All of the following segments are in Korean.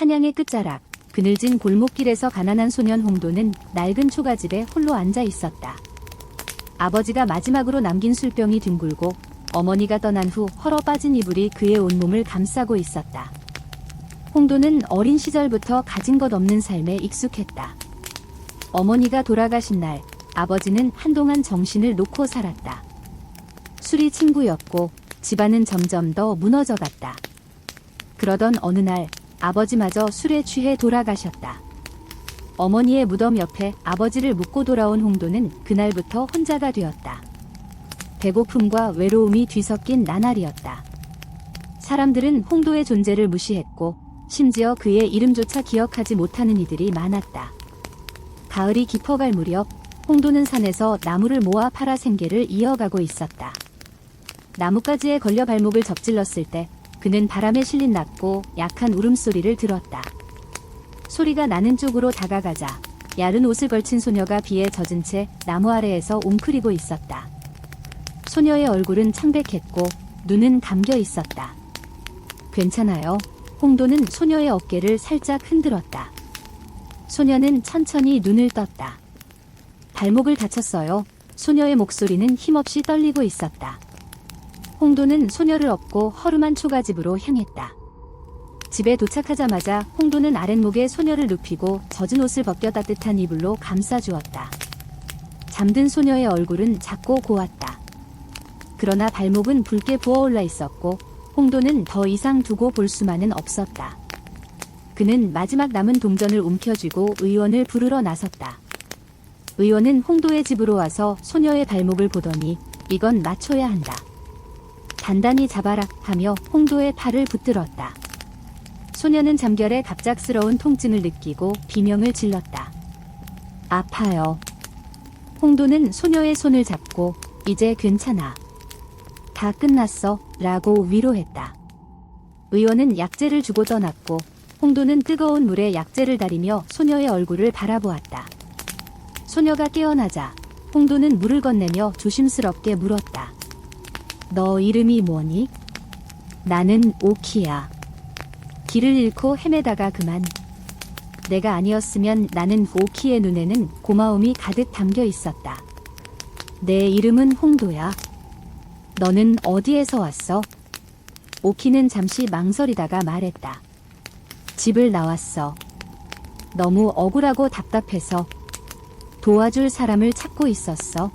한양의 끝자락, 그늘진 골목길에서 가난한 소년 홍도는 낡은 초가집에 홀로 앉아 있었다. 아버지가 마지막으로 남긴 술병이 뒹굴고 어머니가 떠난 후 헐어 빠진 이불이 그의 온몸을 감싸고 있었다. 홍도는 어린 시절부터 가진 것 없는 삶에 익숙했다. 어머니가 돌아가신 날, 아버지는 한동안 정신을 놓고 살았다. 술이 친구였고 집안은 점점 더 무너져갔다. 그러던 어느 날 아버지마저 술에 취해 돌아가셨다. 어머니의 무덤 옆에 아버지를 묻고 돌아온 홍도는 그날부터 혼자가 되었다. 배고픔과 외로움이 뒤섞인 나날이었다. 사람들은 홍도의 존재를 무시했고 심지어 그의 이름조차 기억하지 못하는 이들이 많았다. 가을이 깊어갈 무렵 홍도는 산에서 나무를 모아 팔아 생계를 이어가고 있었다. 나뭇가지에 걸려 발목을 접질렀을 때 그는 바람에 실린 낮고 약한 울음소리를 들었다. 소리가 나는 쪽으로 다가가자 야른 옷을 걸친 소녀가 비에 젖은 채 나무 아래에서 웅크리고 있었다. 소녀의 얼굴은 창백했고 눈은 감겨 있었다. 괜찮아요. 홍도는 소녀의 어깨를 살짝 흔들었다. 소녀는 천천히 눈을 떴다. 발목을 다쳤어요. 소녀의 목소리는 힘없이 떨리고 있었다. 홍도는 소녀를 업고 허름한 초가집으로 향했다. 집에 도착하자마자 홍도는 아랫목에 소녀를 눕히고 젖은 옷을 벗겨 따뜻한 이불로 감싸주었다. 잠든 소녀의 얼굴은 작고 고왔다. 그러나 발목은 붉게 부어올라 있었고 홍도는 더 이상 두고 볼 수만은 없었다. 그는 마지막 남은 동전을 움켜쥐고 의원을 부르러 나섰다. 의원은 홍도의 집으로 와서 소녀의 발목을 보더니 이건 맞춰야 한다. 단단히 잡아라 하며 홍도의 팔을 붙들었다. 소녀는 잠결에 갑작스러운 통증을 느끼고 비명을 질렀다. 아파요. 홍도는 소녀의 손을 잡고 이제 괜찮아. 다 끝났어 라고 위로했다. 의원은 약재를 주고 떠났고 홍도는 뜨거운 물에 약재를 달이며 소녀의 얼굴을 바라보았다. 소녀가 깨어나자 홍도는 물을 건네며 조심스럽게 물었다. 너 이름이 뭐니? 나는 오키야. 길을 잃고 헤매다가 그만. 내가 아니었으면 나는 오키의 눈에는 고마움이 가득 담겨 있었다. 내 이름은 홍도야. 너는 어디에서 왔어? 오키는 잠시 망설이다가 말했다. 집을 나왔어. 너무 억울하고 답답해서 도와줄 사람을 찾고 있었어.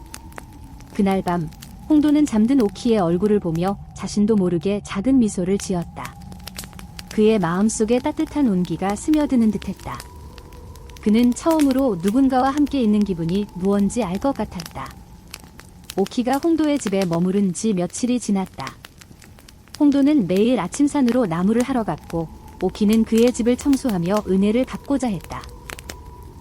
그날 밤 홍도는 잠든 오키의 얼굴을 보며 자신도 모르게 작은 미소를 지었다. 그의 마음속에 따뜻한 온기가 스며드는 듯했다. 그는 처음으로 누군가와 함께 있는 기분이 무언지 알 것 같았다. 오키가 홍도의 집에 머무른 지 며칠이 지났다. 홍도는 매일 아침 산으로 나무를 하러 갔고 오키는 그의 집을 청소하며 은혜를 갚고자 했다.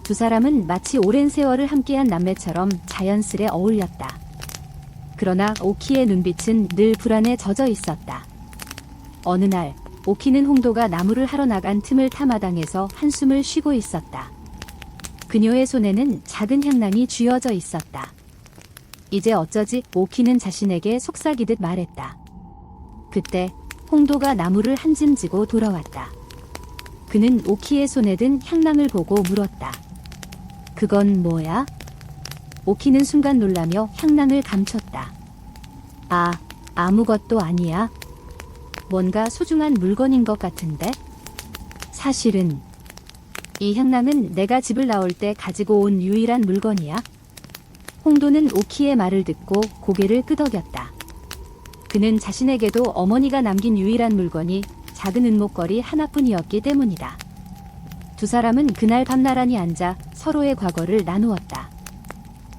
두 사람은 마치 오랜 세월을 함께한 남매처럼 자연스레 어울렸다. 그러나 오키의 눈빛은 늘 불안에 젖어 있었다. 어느 날 오키는 홍도가 나무를 하러 나간 틈을 타 마당에서 한숨을 쉬고 있었다. 그녀의 손에는 작은 향낭이 쥐어져 있었다. 이제 어쩌지? 오키는 자신에게 속삭이듯 말했다. 그때 홍도가 나무를 한 짐 지고 돌아왔다. 그는 오키의 손에 든 향낭을 보고 물었다. 그건 뭐야? 오키는 순간 놀라며 향낭을 감췄다. 아무것도 아니야. 뭔가 소중한 물건인 것 같은데? 사실은 이 향낭은 내가 집을 나올 때 가지고 온 유일한 물건이야. 홍도는 오키의 말을 듣고 고개를 끄덕였다. 그는 자신에게도 어머니가 남긴 유일한 물건이 작은 은목걸이 하나뿐이었기 때문이다. 두 사람은 그날 밤 나란히 앉아 서로의 과거를 나누었다.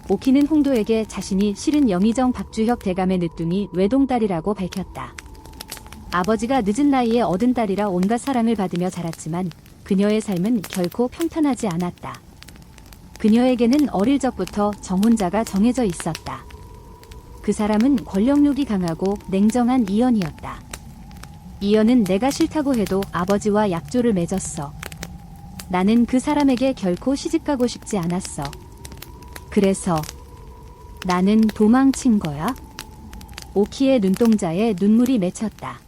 오키는 홍도에게 자신이 실은 영의정 박주혁 대감의 늦둥이 외동딸이라고 밝혔다. 아버지가 늦은 나이에 얻은 딸이라 온갖 사랑을 받으며 자랐지만 그녀의 삶은 결코 평탄하지 않았다. 그녀에게는 어릴 적부터 정혼자가 정해져 있었다. 그 사람은 권력욕이 강하고 냉정한 이연이었다. 이연은 내가 싫다고 해도 아버지와 약조를 맺었어. 나는 그 사람에게 결코 시집가고 싶지 않았어. 그래서 나는 도망친 거야? 오키의 눈동자에 눈물이 맺혔다.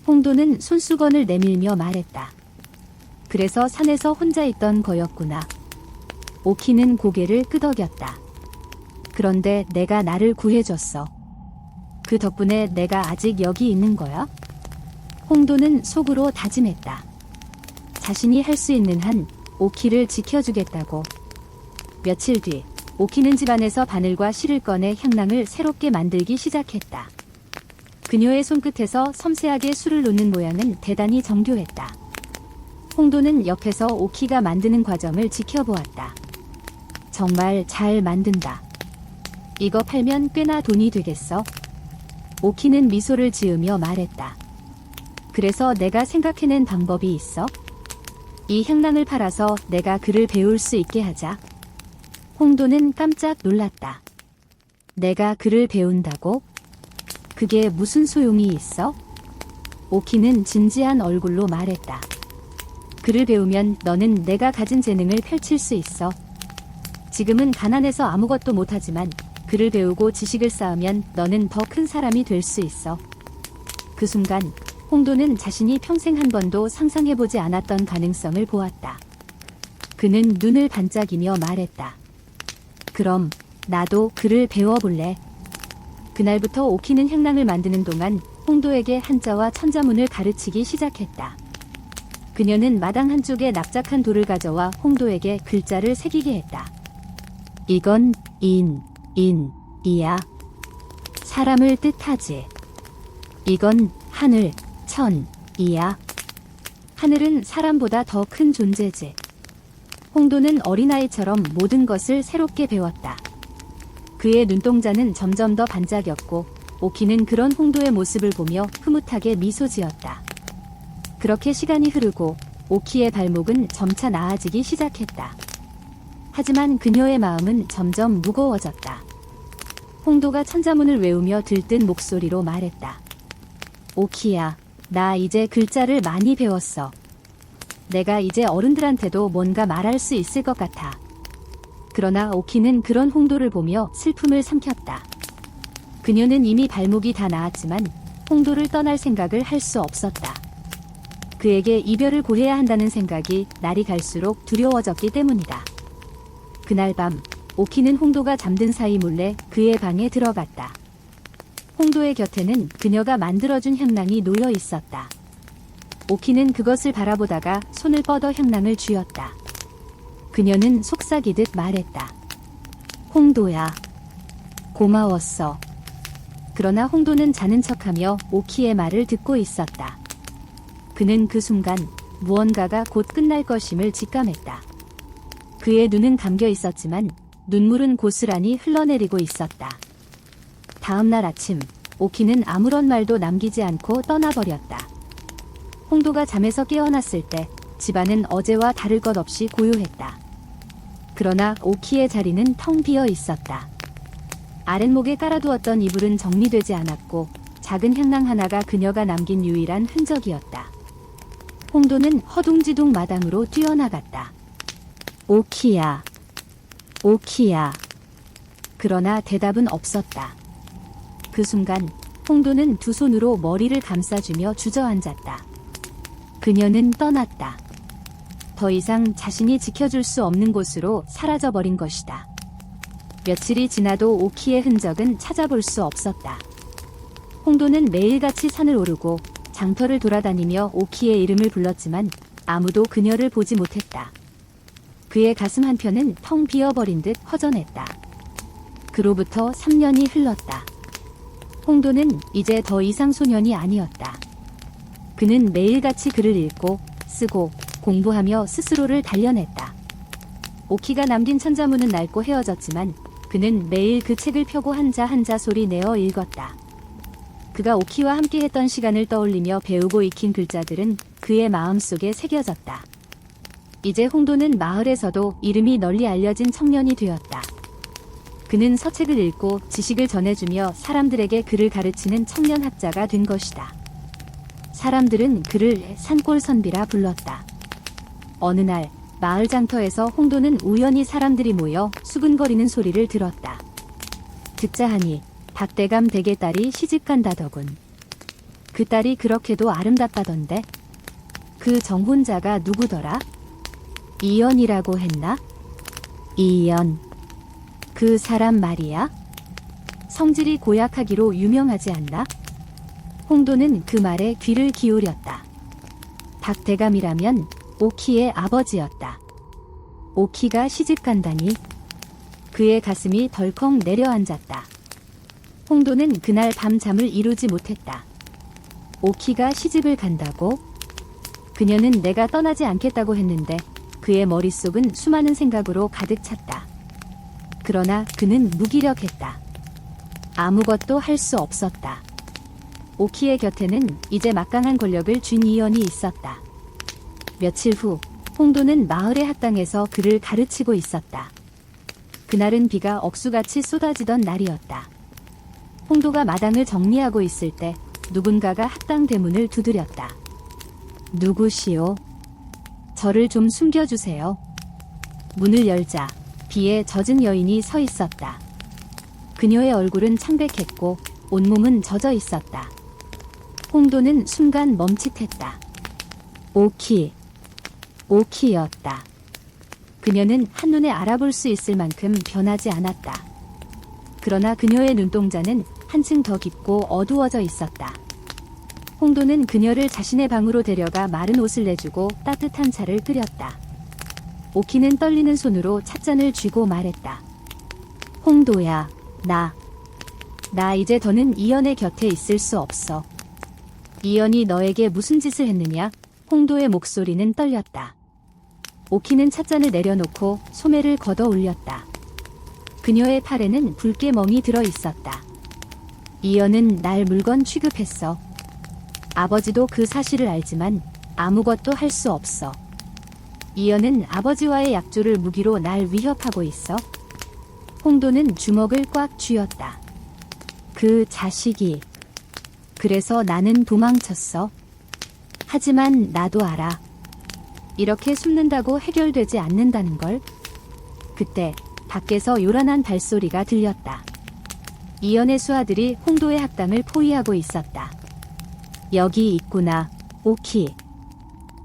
홍도는 손수건을 내밀며 말했다. 그래서 산에서 혼자 있던 거였구나. 오키는 고개를 끄덕였다. 그런데 내가 나를 구해줬어. 그 덕분에 내가 아직 여기 있는 거야? 홍도는 속으로 다짐했다. 자신이 할 수 있는 한 오키를 지켜주겠다고. 며칠 뒤 오키는 집안에서 바늘과 실을 꺼내 향낭을 새롭게 만들기 시작했다. 그녀의 손끝에서 섬세하게 술을 놓는 모양은 대단히 정교했다. 홍도는 옆에서 오키가 만드는 과정을 지켜보았다. 정말 잘 만든다. 이거 팔면 꽤나 돈이 되겠어? 오키는 미소를 지으며 말했다. 그래서 내가 생각해낸 방법이 있어? 이 향낭을 팔아서 내가 글을 배울 수 있게 하자. 홍도는 깜짝 놀랐다. 내가 글을 배운다고? 그게 무슨 소용이 있어? 오키는 진지한 얼굴로 말했다. 글을 배우면 너는 내가 가진 재능을 펼칠 수 있어. 지금은 가난해서 아무것도 못하지만 글을 배우고 지식을 쌓으면 너는 더 큰 사람이 될 수 있어. 그 순간 홍도는 자신이 평생 한 번도 상상해보지 않았던 가능성을 보았다. 그는 눈을 반짝이며 말했다. 그럼 나도 글을 배워볼래. 그날부터 오키는 향낭을 만드는 동안 홍도에게 한자와 천자문을 가르치기 시작했다. 그녀는 마당 한쪽에 납작한 돌을 가져와 홍도에게 글자를 새기게 했다. 이건 이야. 사람을 뜻하지. 이건 하늘, 천이야. 하늘은 사람보다 더 큰 존재지. 홍도는 어린아이처럼 모든 것을 새롭게 배웠다. 그의 눈동자는 점점 더 반짝였고 오키는 그런 홍도의 모습을 보며 흐뭇하게 미소 지었다. 그렇게 시간이 흐르고 오키의 발목은 점차 나아지기 시작했다. 하지만 그녀의 마음은 점점 무거워졌다. 홍도가 천자문을 외우며 들뜬 목소리로 말했다. 오키야, 나 이제 글자를 많이 배웠어. 내가 이제 어른들한테도 뭔가 말할 수 있을 것 같아. 그러나 오키는 그런 홍도를 보며 슬픔을 삼켰다. 그녀는 이미 발목이 다 나았지만 홍도를 떠날 생각을 할 수 없었다. 그에게 이별을 고해야 한다는 생각이 날이 갈수록 두려워졌기 때문이다. 그날 밤 오키는 홍도가 잠든 사이 몰래 그의 방에 들어갔다. 홍도의 곁에는 그녀가 만들어준 향낭이 놓여 있었다. 오키는 그것을 바라보다가 손을 뻗어 향낭을 쥐었다. 그녀는 속삭이듯 말했다. 홍도야, 고마웠어. 그러나 홍도는 자는 척하며 오키의 말을 듣고 있었다. 그는 그 순간 무언가가 곧 끝날 것임을 직감했다. 그의 눈은 감겨 있었지만 눈물은 고스란히 흘러내리고 있었다. 다음 날 아침, 오키는 아무런 말도 남기지 않고 떠나버렸다. 홍도가 잠에서 깨어났을 때 집안은 어제와 다를 것 없이 고요했다. 그러나 오키의 자리는 텅 비어 있었다. 아랫목에 깔아두었던 이불은 정리되지 않았고 작은 향낭 하나가 그녀가 남긴 유일한 흔적이었다. 홍도는 허둥지둥 마당으로 뛰어나갔다. 오키야, 오키야. 그러나 대답은 없었다. 그 순간 홍도는 두 손으로 머리를 감싸주며 주저앉았다. 그녀는 떠났다. 더 이상 자신이 지켜줄 수 없는 곳으로 사라져버린 것이다. 며칠이 지나도 오키의 흔적은 찾아볼 수 없었다. 홍도는 매일같이 산을 오르고 장터를 돌아다니며 오키의 이름을 불렀지만 아무도 그녀를 보지 못했다. 그의 가슴 한편은 텅 비어버린 듯 허전했다. 그로부터 3년이 흘렀다. 홍도는 이제 더 이상 소년이 아니었다. 그는 매일같이 글을 읽고 쓰고 공부하며 스스로를 단련했다. 오키가 남긴 천자문은 낡고 헤어졌지만 그는 매일 그 책을 펴고 한자 한자 소리 내어 읽었다. 그가 오키와 함께 했던 시간을 떠올리며 배우고 익힌 글자들은 그의 마음속에 새겨졌다. 이제 홍도는 마을에서도 이름이 널리 알려진 청년이 되었다. 그는 서책을 읽고 지식을 전해주며 사람들에게 글을 가르치는 청년 학자가 된 것이다. 사람들은 그를 산골선비라 불렀다. 어느 날 마을 장터에서 홍도는 우연히 사람들이 모여 수근거리는 소리를 들었다. 듣자 하니 박대감 댁의 딸이 시집간다더군. 그 딸이 그렇게도 아름답다던데. 그 정혼자가 누구더라? 이연이라고 했나? 이연. 그 사람 말이야? 성질이 고약하기로 유명하지 않나? 홍도는 그 말에 귀를 기울였다. 박대감이라면 오키의 아버지였다. 오키가 시집간다니. 그의 가슴이 덜컥 내려앉았다. 홍도는 그날 밤 잠을 이루지 못했다. 오키가 시집을 간다고? 그녀는 내가 떠나지 않겠다고 했는데 그의 머릿속은 수많은 생각으로 가득 찼다. 그러나 그는 무기력했다. 아무것도 할 수 없었다. 오키의 곁에는 이제 막강한 권력을 쥔 이연이 있었다. 며칠 후 홍도는 마을의 학당에서 그를 가르치고 있었다. 그날은 비가 억수같이 쏟아지던 날이었다. 홍도가 마당을 정리하고 있을 때 누군가가 학당 대문을 두드렸다. 누구시오? 저를 좀 숨겨주세요. 문을 열자 비에 젖은 여인이 서 있었다. 그녀의 얼굴은 창백했고 온몸은 젖어 있었다. 홍도는 순간 멈칫했다. 오키. 오키였다. 그녀는 한눈에 알아볼 수 있을 만큼 변하지 않았다. 그러나 그녀의 눈동자는 한층 더 깊고 어두워져 있었다. 홍도는 그녀를 자신의 방으로 데려가 마른 옷을 내주고 따뜻한 차를 끓였다. 오키는 떨리는 손으로 찻잔을 쥐고 말했다. 홍도야, 나 이제 더는 이연의 곁에 있을 수 없어. 이연이 너에게 무슨 짓을 했느냐? 홍도의 목소리는 떨렸다. 오키는 찻잔을 내려놓고 소매를 걷어 올렸다. 그녀의 팔에는 붉게 멍이 들어 있었다. 이연은 날 물건 취급했어. 아버지도 그 사실을 알지만 아무것도 할 수 없어. 이연은 아버지와의 약조를 무기로 날 위협하고 있어. 홍도는 주먹을 꽉 쥐었다. 그 자식이. 그래서 나는 도망쳤어. 하지만 나도 알아. 이렇게 숨는다고 해결되지 않는다는 걸. 그때 밖에서 요란한 발소리가 들렸다. 이연의 수하들이 홍도의 학당을 포위하고 있었다. 여기 있구나, 오키.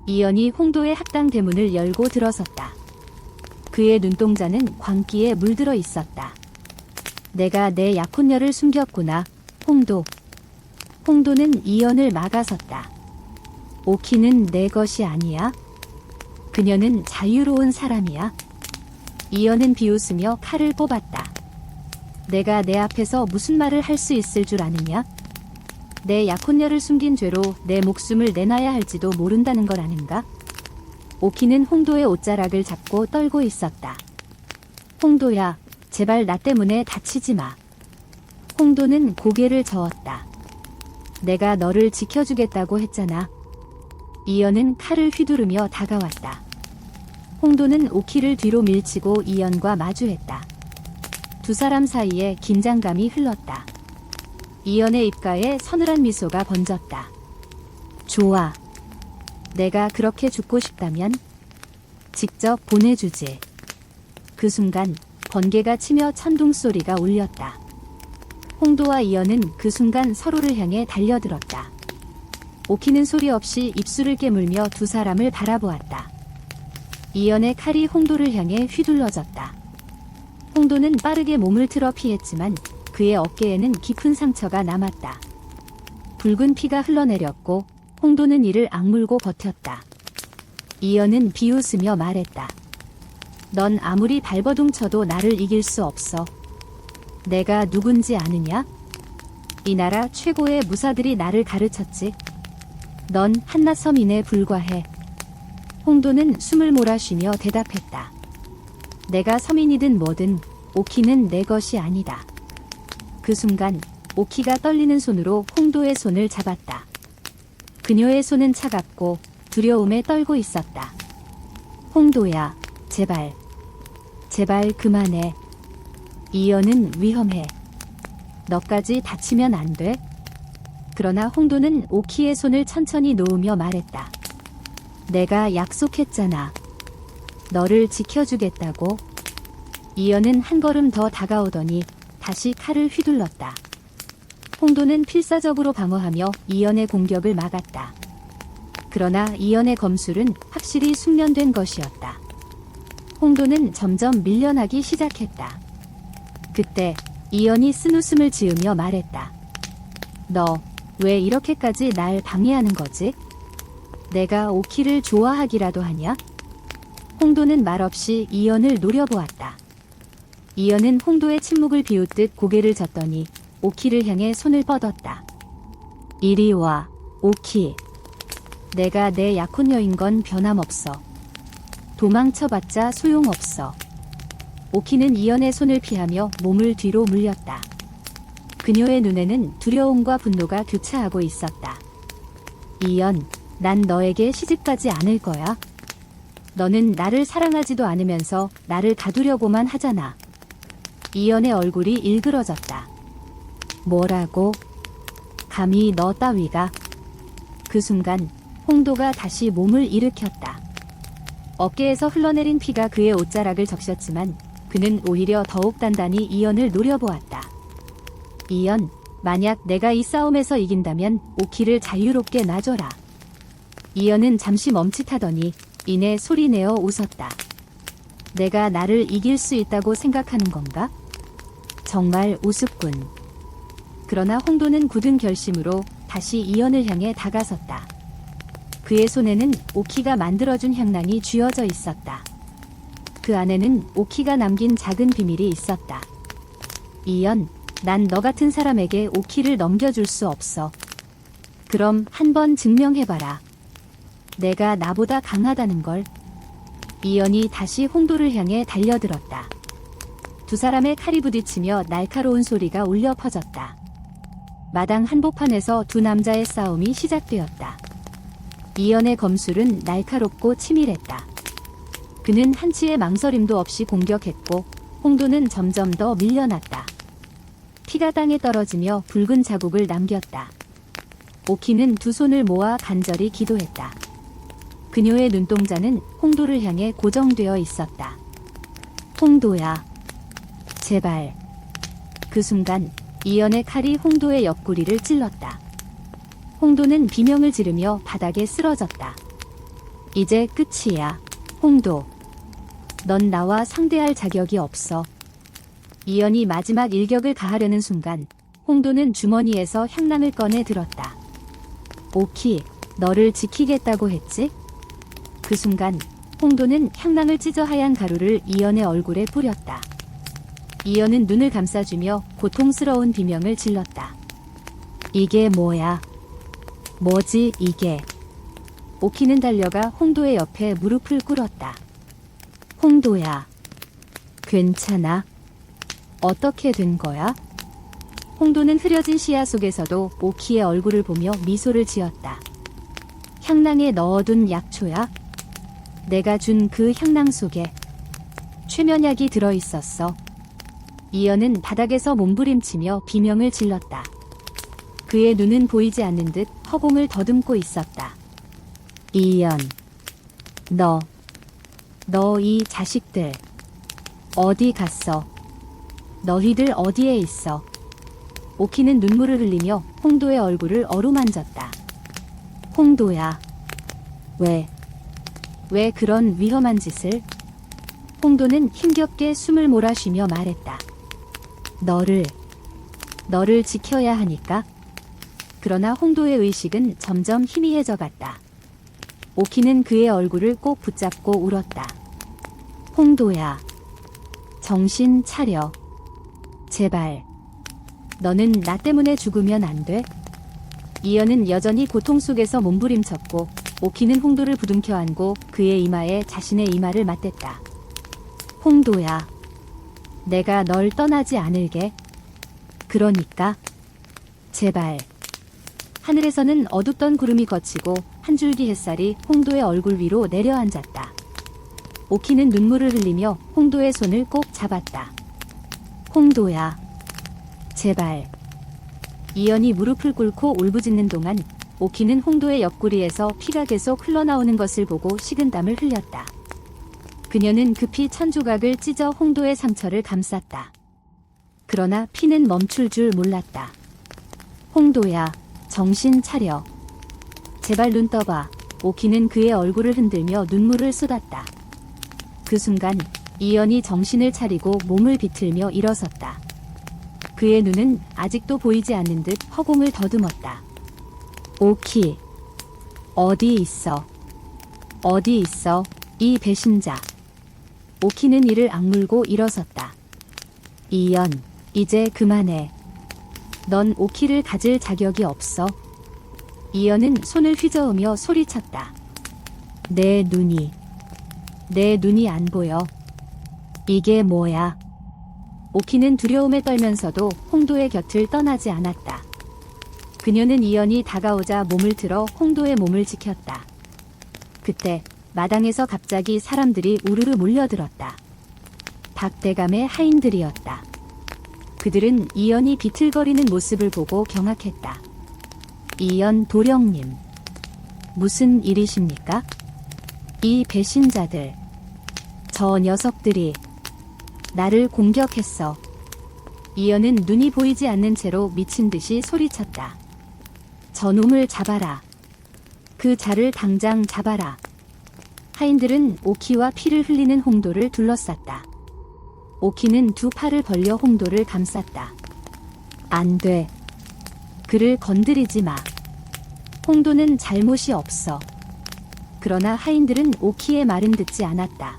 이연이 홍도의 학당 대문을 열고 들어섰다. 그의 눈동자는 광기에 물들어 있었다. 내가 내 약혼녀를 숨겼구나, 홍도. 홍도는 이연을 막아섰다. 오키는 내 것이 아니야. 그녀는 자유로운 사람이야. 이연은 비웃으며 칼을 뽑았다. 내가 내 앞에서 무슨 말을 할 수 있을 줄 아느냐? 내 약혼녀를 숨긴 죄로 내 목숨을 내놔야 할지도 모른다는 걸 아는가? 오키는 홍도의 옷자락을 잡고 떨고 있었다. 홍도야, 제발 나 때문에 다치지 마. 홍도는 고개를 저었다. 내가 너를 지켜주겠다고 했잖아. 이연은 칼을 휘두르며 다가왔다. 홍도는 오키를 뒤로 밀치고 이연과 마주했다. 두 사람 사이에 긴장감이 흘렀다. 이연의 입가에 서늘한 미소가 번졌다. 좋아. 내가 그렇게 죽고 싶다면 직접 보내주지. 그 순간 번개가 치며 천둥 소리가 울렸다. 홍도와 이연은 그 순간 서로를 향해 달려들었다. 오키는 소리 없이 입술을 깨물며 두 사람을 바라보았다. 이연의 칼이 홍도를 향해 휘둘러졌다. 홍도는 빠르게 몸을 틀어 피했지만 그의 어깨에는 깊은 상처가 남았다. 붉은 피가 흘러내렸고 홍도는 이를 악물고 버텼다. 이연은 비웃으며 말했다. 넌 아무리 발버둥 쳐도 나를 이길 수 없어. 내가 누군지 아느냐? 이 나라 최고의 무사들이 나를 가르쳤지. 넌 한낱 서민에 불과해. 홍도는 숨을 몰아쉬며 대답했다. 내가 서민이든 뭐든 오키는 내 것이 아니다. 그 순간 오키가 떨리는 손으로 홍도의 손을 잡았다. 그녀의 손은 차갑고 두려움에 떨고 있었다. 홍도야, 제발. 제발 그만해. 이연은 위험해. 너까지 다치면 안 돼? 그러나 홍도는 오키의 손을 천천히 놓으며 말했다. 내가 약속했잖아. 너를 지켜주겠다고. 이연은 한 걸음 더 다가오더니 다시 칼을 휘둘렀다. 홍도는 필사적으로 방어하며 이연의 공격을 막았다. 그러나 이연의 검술은 확실히 숙련된 것이었다. 홍도는 점점 밀려나기 시작했다. 그때 이연이 쓴웃음을 지으며 말했다. 너 왜 이렇게까지 날 방해하는 거지? 내가 오키를 좋아하기라도 하냐? 홍도는 말없이 이연을 노려보았다. 이연은 홍도의 침묵을 비웃듯 고개를 젓더니 오키를 향해 손을 뻗었다. 이리 와, 오키. 내가 내 약혼녀인 건 변함없어. 도망쳐봤자 소용없어. 오키는 이연의 손을 피하며 몸을 뒤로 물렸다. 그녀의 눈에는 두려움과 분노가 교차하고 있었다. 이연, 난 너에게 시집가지 않을 거야. 너는 나를 사랑하지도 않으면서 나를 가두려고만 하잖아. 이연의 얼굴이 일그러졌다. 뭐라고? 감히 너 따위가? 그 순간 홍도가 다시 몸을 일으켰다. 어깨에서 흘러내린 피가 그의 옷자락을 적셨지만 그는 오히려 더욱 단단히 이연을 노려보았다. 이연, 만약 내가 이 싸움에서 이긴다면 오키를 자유롭게 놔줘라. 이연은 잠시 멈칫하더니 이내 소리내어 웃었다. 내가 나를 이길 수 있다고 생각하는 건가? 정말 우습군. 그러나 홍도는 굳은 결심으로 다시 이연을 향해 다가섰다. 그의 손에는 오키가 만들어준 향낭이 쥐어져 있었다. 그 안에는 오키가 남긴 작은 비밀이 있었다. 이연, 난 너 같은 사람에게 오키를 넘겨줄 수 없어. 그럼 한번 증명해봐라. 내가 나보다 강하다는 걸. 이연이 다시 홍도를 향해 달려들었다. 두 사람의 칼이 부딪히며 날카로운 소리가 울려 퍼졌다. 마당 한복판에서 두 남자의 싸움이 시작되었다. 이연의 검술은 날카롭고 치밀했다. 그는 한치의 망설임도 없이 공격했고 홍도는 점점 더 밀려났다. 피가 땅에 떨어지며 붉은 자국을 남겼다. 오키는 두 손을 모아 간절히 기도했다. 그녀의 눈동자는 홍도를 향해 고정되어 있었다. 홍도야, 제발. 그 순간 이연의 칼이 홍도의 옆구리를 찔렀다. 홍도는 비명을 지르며 바닥에 쓰러졌다. 이제 끝이야, 홍도. 넌 나와 상대할 자격이 없어. 이연이 마지막 일격을 가하려는 순간 홍도는 주머니에서 향낭을 꺼내 들었다. 오키, 너를 지키겠다고 했지? 그 순간 홍도는 향낭을 찢어 하얀 가루를 이연의 얼굴에 뿌렸다. 이연은 눈을 감싸주며 고통스러운 비명을 질렀다. 이게 뭐야? 뭐지 이게? 오키는 달려가 홍도의 옆에 무릎을 꿇었다. 홍도야, 괜찮아? 어떻게 된 거야? 홍도는 흐려진 시야 속에서도 오키의 얼굴을 보며 미소를 지었다. 향낭에 넣어둔 약초야? 내가 준 그 향낭 속에 최면약이 들어있었어. 이연은 바닥에서 몸부림치며 비명을 질렀다. 그의 눈은 보이지 않는 듯 허공을 더듬고 있었다. 이연, 너 이 자식들 어디 갔어? 너희들 어디에 있어? 오키는 눈물을 흘리며 홍도의 얼굴을 어루만졌다. 홍도야, 왜 그런 위험한 짓을? 홍도는 힘겹게 숨을 몰아쉬며 말했다. 너를 지켜야 하니까. 그러나 홍도의 의식은 점점 희미해져 갔다. 오키는 그의 얼굴을 꼭 붙잡고 울었다. 홍도야, 정신 차려. 제발. 너는 나 때문에 죽으면 안 돼? 이연은 여전히 고통 속에서 몸부림쳤고 오키는 홍도를 부둥켜 안고 그의 이마에 자신의 이마를 맞댔다. 홍도야, 내가 널 떠나지 않을게. 그러니까 제발. 하늘에서는 어둡던 구름이 걷히고 한 줄기 햇살이 홍도의 얼굴 위로 내려앉았다. 오키는 눈물을 흘리며 홍도의 손을 꼭 잡았다. 홍도야, 제발. 이연이 무릎을 꿇고 울부짖는 동안 오키는 홍도의 옆구리에서 피가 계속 흘러나오는 것을 보고 식은땀을 흘렸다. 그녀는 급히 천조각을 찢어 홍도의 상처를 감쌌다. 그러나 피는 멈출 줄 몰랐다. 홍도야, 정신 차려. 제발 눈 떠봐. 오키는 그의 얼굴을 흔들며 눈물을 쏟았다. 그 순간 이연이 정신을 차리고 몸을 비틀며 일어섰다. 그의 눈은 아직도 보이지 않는 듯 허공을 더듬었다. 오키, 어디 있어? 어디 있어, 이 배신자. 오키는 이를 악물고 일어섰다. 이연, 이제 그만해. 넌 오키를 가질 자격이 없어. 이연은 손을 휘저으며 소리쳤다. 내 눈이 안 보여. 이게 뭐야? 오키는 두려움에 떨면서도 홍도의 곁을 떠나지 않았다. 그녀는 이연이 다가오자 몸을 틀어 홍도의 몸을 지켰다. 그때 마당에서 갑자기 사람들이 우르르 몰려들었다. 박대감의 하인들이었다. 그들은 이연이 비틀거리는 모습을 보고 경악했다. 이연 도령님, 무슨 일이십니까? 이 배신자들, 저 녀석들이 나를 공격했어. 이연은 눈이 보이지 않는 채로 미친 듯이 소리쳤다. 저놈을 잡아라. 그 자를 당장 잡아라. 하인들은 오키와 피를 흘리는 홍도를 둘러쌌다. 오키는 두 팔을 벌려 홍도를 감쌌다. 안 돼. 그를 건드리지 마. 홍도는 잘못이 없어. 그러나 하인들은 오키의 말은 듣지 않았다.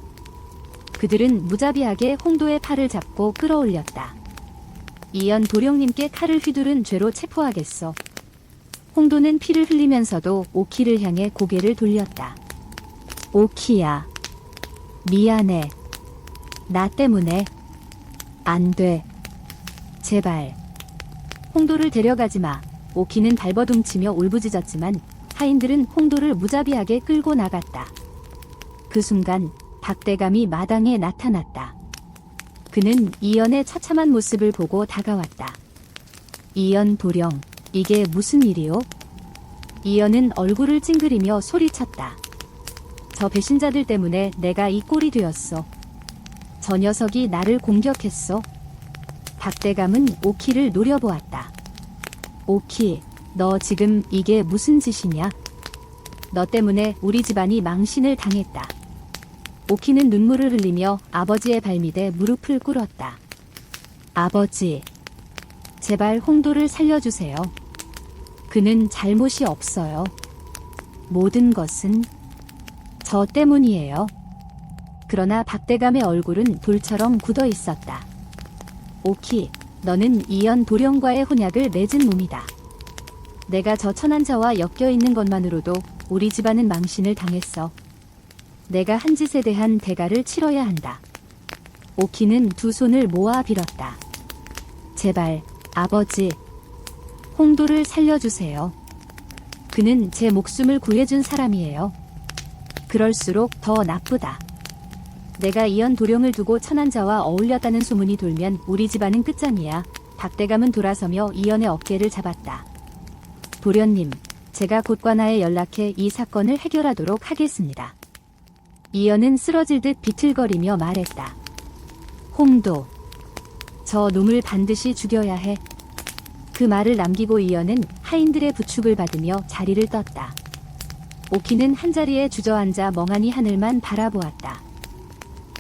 그들은 무자비하게 홍도의 팔을 잡고 끌어올렸다. 이연 도령님께 칼을 휘두른 죄로 체포하겠어. 홍도는 피를 흘리면서도 오키를 향해 고개를 돌렸다. 오키야, 미안해. 나 때문에. 안 돼. 제발. 홍도를 데려가지 마. 오키는 발버둥치며 울부짖었지만 하인들은 홍도를 무자비하게 끌고 나갔다. 그 순간 박대감이 마당에 나타났다. 그는 이연의 처참한 모습을 보고 다가왔다. 이연 도령, 이게 무슨 일이오? 이연은 얼굴을 찡그리며 소리쳤다. 저 배신자들 때문에 내가 이 꼴이 되었어. 저 녀석이 나를 공격했어. 박대감은 오키를 노려보았다. 오키, 너 지금 이게 무슨 짓이냐? 너 때문에 우리 집안이 망신을 당했다. 오키는 눈물을 흘리며 아버지의 발밑에 무릎을 꿇었다. 아버지, 제발 홍도를 살려주세요. 그는 잘못이 없어요. 모든 것은 저 때문이에요. 그러나 박대감의 얼굴은 돌처럼 굳어 있었다. 오키, 너는 이연 도령과의 혼약을 맺은 몸이다. 내가 저 천한자와 엮여 있는 것만으로도 우리 집안은 망신을 당했어. 내가 한 짓에 대한 대가를 치러야 한다. 오키는 두 손을 모아 빌었다. 제발, 아버지, 홍도를 살려주세요. 그는 제 목숨을 구해준 사람이에요. 그럴수록 더 나쁘다. 내가 이연 도령을 두고 천한자와 어울렸다는 소문이 돌면 우리 집안은 끝장이야. 박대감은 돌아서며 이연의 어깨를 잡았다. 도련님, 제가 곧 관아에 연락해 이 사건을 해결하도록 하겠습니다. 이연은 쓰러질 듯 비틀거리며 말했다. 홍도, 저 놈을 반드시 죽여야 해. 그 말을 남기고 이연은 하인들의 부축을 받으며 자리를 떴다. 오키는 한자리에 주저앉아 멍하니 하늘만 바라보았다.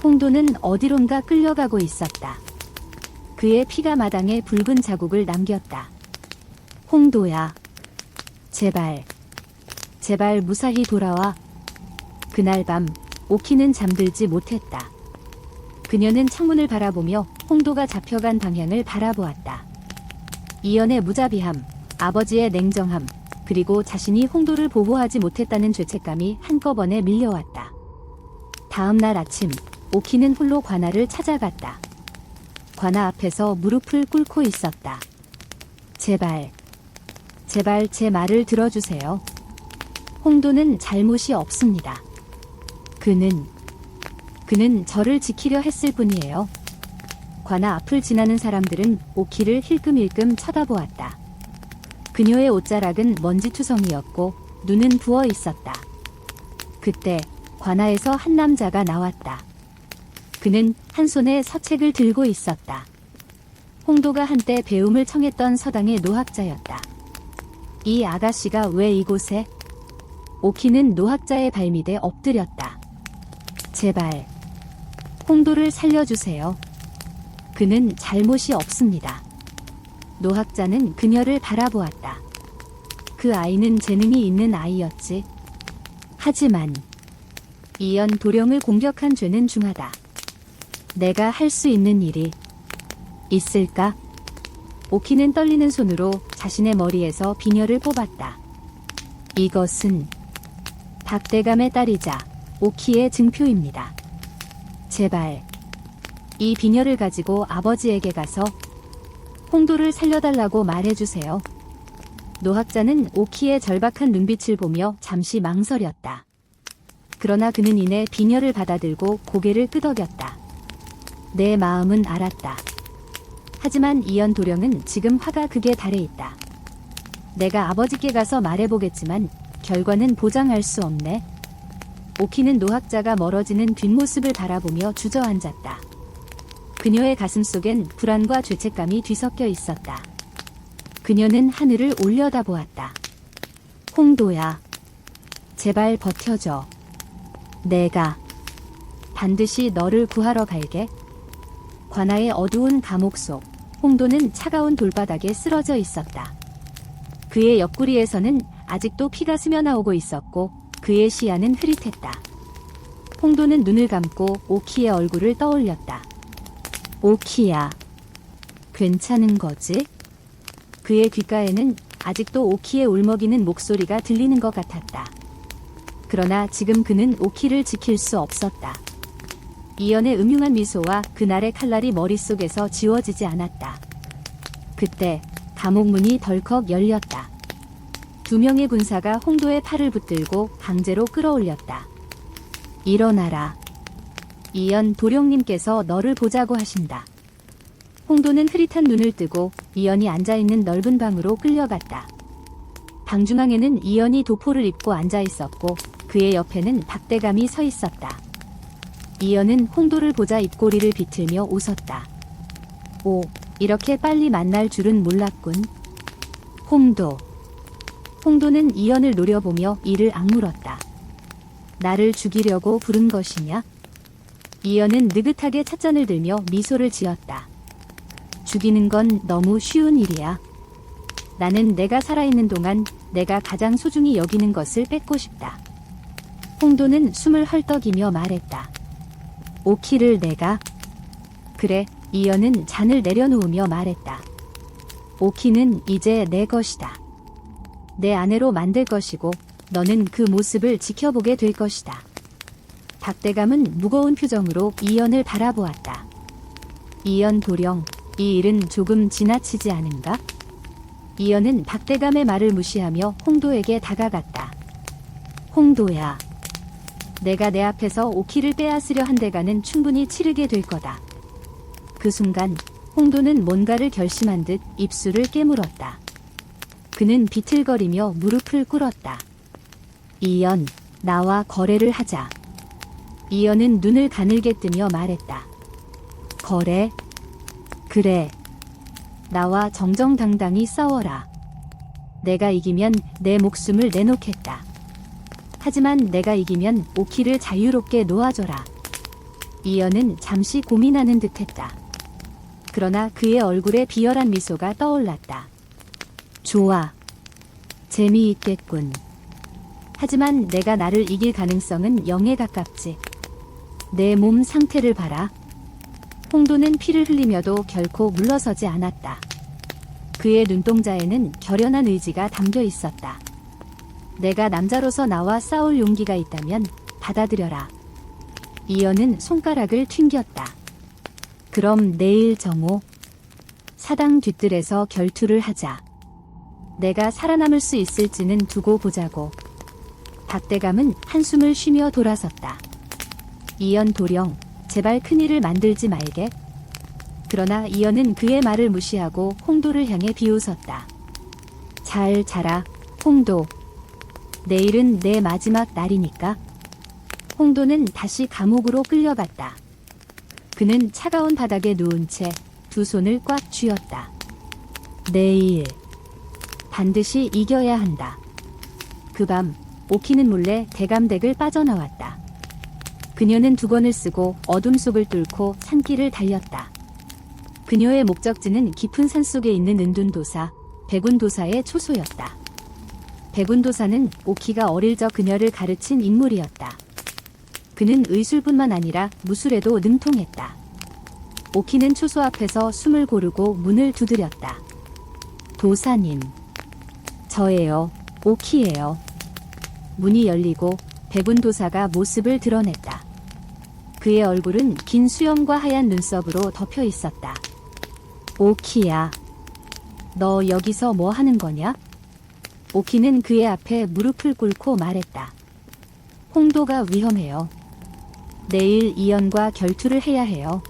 홍도는 어디론가 끌려가고 있었다. 그의 피가 마당에 붉은 자국을 남겼다. 홍도야, 제발, 제발 무사히 돌아와. 그날 밤 오키는 잠들지 못했다. 그녀는 창문을 바라보며 홍도가 잡혀간 방향을 바라보았다. 이연의 무자비함, 아버지의 냉정함, 그리고 자신이 홍도를 보호하지 못했다는 죄책감이 한꺼번에 밀려왔다. 다음 날 아침, 오키는 홀로 관아를 찾아갔다. 관아 앞에서 무릎을 꿇고 있었다. 제발, 제발 제 말을 들어주세요. 홍도는 잘못이 없습니다. 그는 저를 지키려 했을 뿐이에요. 관아 앞을 지나는 사람들은 오키를 힐끔힐끔 쳐다보았다. 그녀의 옷자락은 먼지투성이었고 눈은 부어 있었다. 그때 관아에서 한 남자가 나왔다. 그는 한 손에 서책을 들고 있었다. 홍도가 한때 배움을 청했던 서당의 노학자였다. 이 아가씨가 왜 이곳에? 오키는 노학자의 발밑에 엎드렸다. 제발, 홍도를 살려주세요. 그는 잘못이 없습니다. 노학자는 그녀를 바라보았다. 그 아이는 재능이 있는 아이였지. 하지만 이연 도령을 공격한 죄는 중하다. 내가 할 수 있는 일이 있을까? 오키는 떨리는 손으로 자신의 머리에서 비녀를 뽑았다. 이것은 박대감의 딸이자 오키의 증표입니다. 제발 이 비녀를 가지고 아버지에게 가서 홍도를 살려달라고 말해주세요. 노학자는 오키의 절박한 눈빛을 보며 잠시 망설였다. 그러나 그는 이내 비녀를 받아들고 고개를 끄덕였다. 내 마음은 알았다. 하지만 이연 도령은 지금 화가 극에 달해 있다. 내가 아버지께 가서 말해보겠지만 결과는 보장할 수 없네. 오키는 노학자가 멀어지는 뒷모습을 바라보며 주저앉았다. 그녀의 가슴 속엔 불안과 죄책감이 뒤섞여 있었다. 그녀는 하늘을 올려다보았다. 홍도야, 제발 버텨줘. 내가 반드시 너를 구하러 갈게. 관아의 어두운 감옥 속 홍도는 차가운 돌바닥에 쓰러져 있었다. 그의 옆구리에서는 아직도 피가 스며나오고 있었고 그의 시야는 흐릿했다. 홍도는 눈을 감고 오키의 얼굴을 떠올렸다. 오키야, 괜찮은 거지? 그의 귓가에는 아직도 오키의 울먹이는 목소리가 들리는 것 같았다. 그러나 지금 그는 오키를 지킬 수 없었다. 이연의 음흉한 미소와 그날의 칼날이 머릿속에서 지워지지 않았다. 그때 감옥 문이 덜컥 열렸다. 2명의 군사가 홍도의 팔을 붙들고 강제로 끌어올렸다. 일어나라. 이연 도령님께서 너를 보자고 하신다. 홍도는 흐릿한 눈을 뜨고 이연이 앉아있는 넓은 방으로 끌려갔다. 방 중앙에는 이연이 도포를 입고 앉아있었고 그의 옆에는 박대감이 서 있었다. 이연은 홍도를 보자 입꼬리를 비틀며 웃었다. 오, 이렇게 빨리 만날 줄은 몰랐군. 홍도. 홍도는 이연을 노려보며 이를 악물었다. 나를 죽이려고 부른 것이냐? 이연은 느긋하게 찻잔을 들며 미소를 지었다. 죽이는 건 너무 쉬운 일이야. 나는 내가 살아있는 동안 내가 가장 소중히 여기는 것을 뺏고 싶다. 홍도는 숨을 헐떡이며 말했다. 오키를 내가? 그래, 이연은 잔을 내려놓으며 말했다. 오키는 이제 내 것이다. 내 아내로 만들 것이고 너는 그 모습을 지켜보게 될 것이다. 박대감은 무거운 표정으로 이연을 바라보았다. 이연 도령, 이 일은 조금 지나치지 않은가? 이연은 박대감의 말을 무시하며 홍도에게 다가갔다. 홍도야, 내가 내 앞에서 오키를 빼앗으려 한 대가는 충분히 치르게 될 거다. 그 순간 홍도는 뭔가를 결심한 듯 입술을 깨물었다. 그는 비틀거리며 무릎을 꿇었다. 이연, 나와 거래를 하자. 이연은 눈을 가늘게 뜨며 말했다. 거래? 그래. 나와 정정당당히 싸워라. 내가 이기면 내 목숨을 내놓겠다. 하지만 내가 이기면 오키를 자유롭게 놓아줘라. 이연은 잠시 고민하는 듯했다. 그러나 그의 얼굴에 비열한 미소가 떠올랐다. 좋아. 재미있겠군. 하지만 내가 나를 이길 가능성은 0에 가깝지. 내 몸 상태를 봐라. 홍도는 피를 흘리며도 결코 물러서지 않았다. 그의 눈동자에는 결연한 의지가 담겨 있었다. 내가 남자로서 나와 싸울 용기가 있다면 받아들여라. 이연은 손가락을 튕겼다. 그럼 내일 정오 사당 뒤뜰에서 결투를 하자. 내가 살아남을 수 있을지는 두고 보자고. 박대감은 한숨을 쉬며 돌아섰다. 이연 도령, 제발 큰일을 만들지 말게. 그러나 이연은 그의 말을 무시하고 홍도를 향해 비웃었다. 잘 자라, 홍도. 내일은 내 마지막 날이니까. 홍도는 다시 감옥으로 끌려갔다. 그는 차가운 바닥에 누운 채 두 손을 꽉 쥐었다. 내일 반드시 이겨야 한다. 그 밤 오키는 몰래 대감댁을 빠져나왔다. 그녀는 두건을 쓰고 어둠 속을 뚫고 산길을 달렸다. 그녀의 목적지는 깊은 산속에 있는 은둔도사, 백운도사의 초소였다. 백운도사는 오키가 어릴 적 그녀를 가르친 인물이었다. 그는 의술뿐만 아니라 무술에도 능통했다. 오키는 초소 앞에서 숨을 고르고 문을 두드렸다. 도사님. 저예요. 오키예요. 문이 열리고 백운도사가 모습을 드러냈다. 그의 얼굴은 긴 수염과 하얀 눈썹으로 덮여 있었다. 오키야. 너 여기서 뭐 하는 거냐? 오키는 그의 앞에 무릎을 꿇고 말했다. 홍도가 위험해요. 내일 이연과 결투를 해야 해요.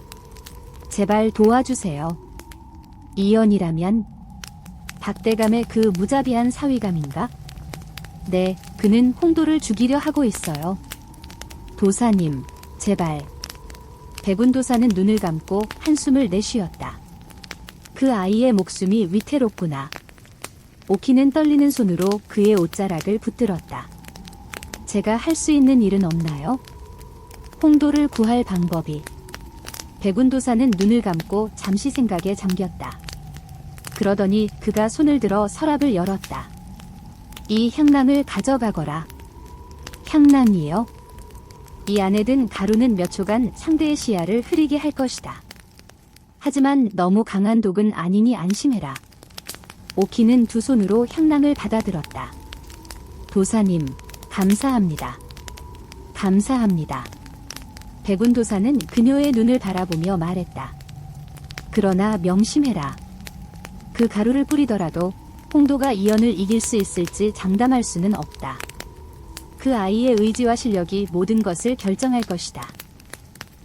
제발 도와주세요. 이연이라면? 박대감의 그 무자비한 사위감인가? 네, 그는 홍도를 죽이려 하고 있어요. 도사님, 제발. 백운도사는 눈을 감고 한숨을 내쉬었다. 그 아이의 목숨이 위태롭구나. 오키는 떨리는 손으로 그의 옷자락을 붙들었다. 제가 할 수 있는 일은 없나요? 홍도를 구할 방법이. 백운도사는 눈을 감고 잠시 생각에 잠겼다. 그러더니 그가 손을 들어 서랍을 열었다. 이 향낭을 가져가거라. 향낭이요? 이 안에 든 가루는 몇 초간 상대의 시야를 흐리게 할 것이다. 하지만 너무 강한 독은 아니니 안심해라. 오키는 두 손으로 향낭을 받아들었다. 도사님, 감사합니다. 감사합니다. 백운도사는 그녀의 눈을 바라보며 말했다. 그러나 명심해라. 그 가루를 뿌리더라도 홍도가 이연을 이길 수 있을지 장담할 수는 없다. 그 아이의 의지와 실력이 모든 것을 결정할 것이다.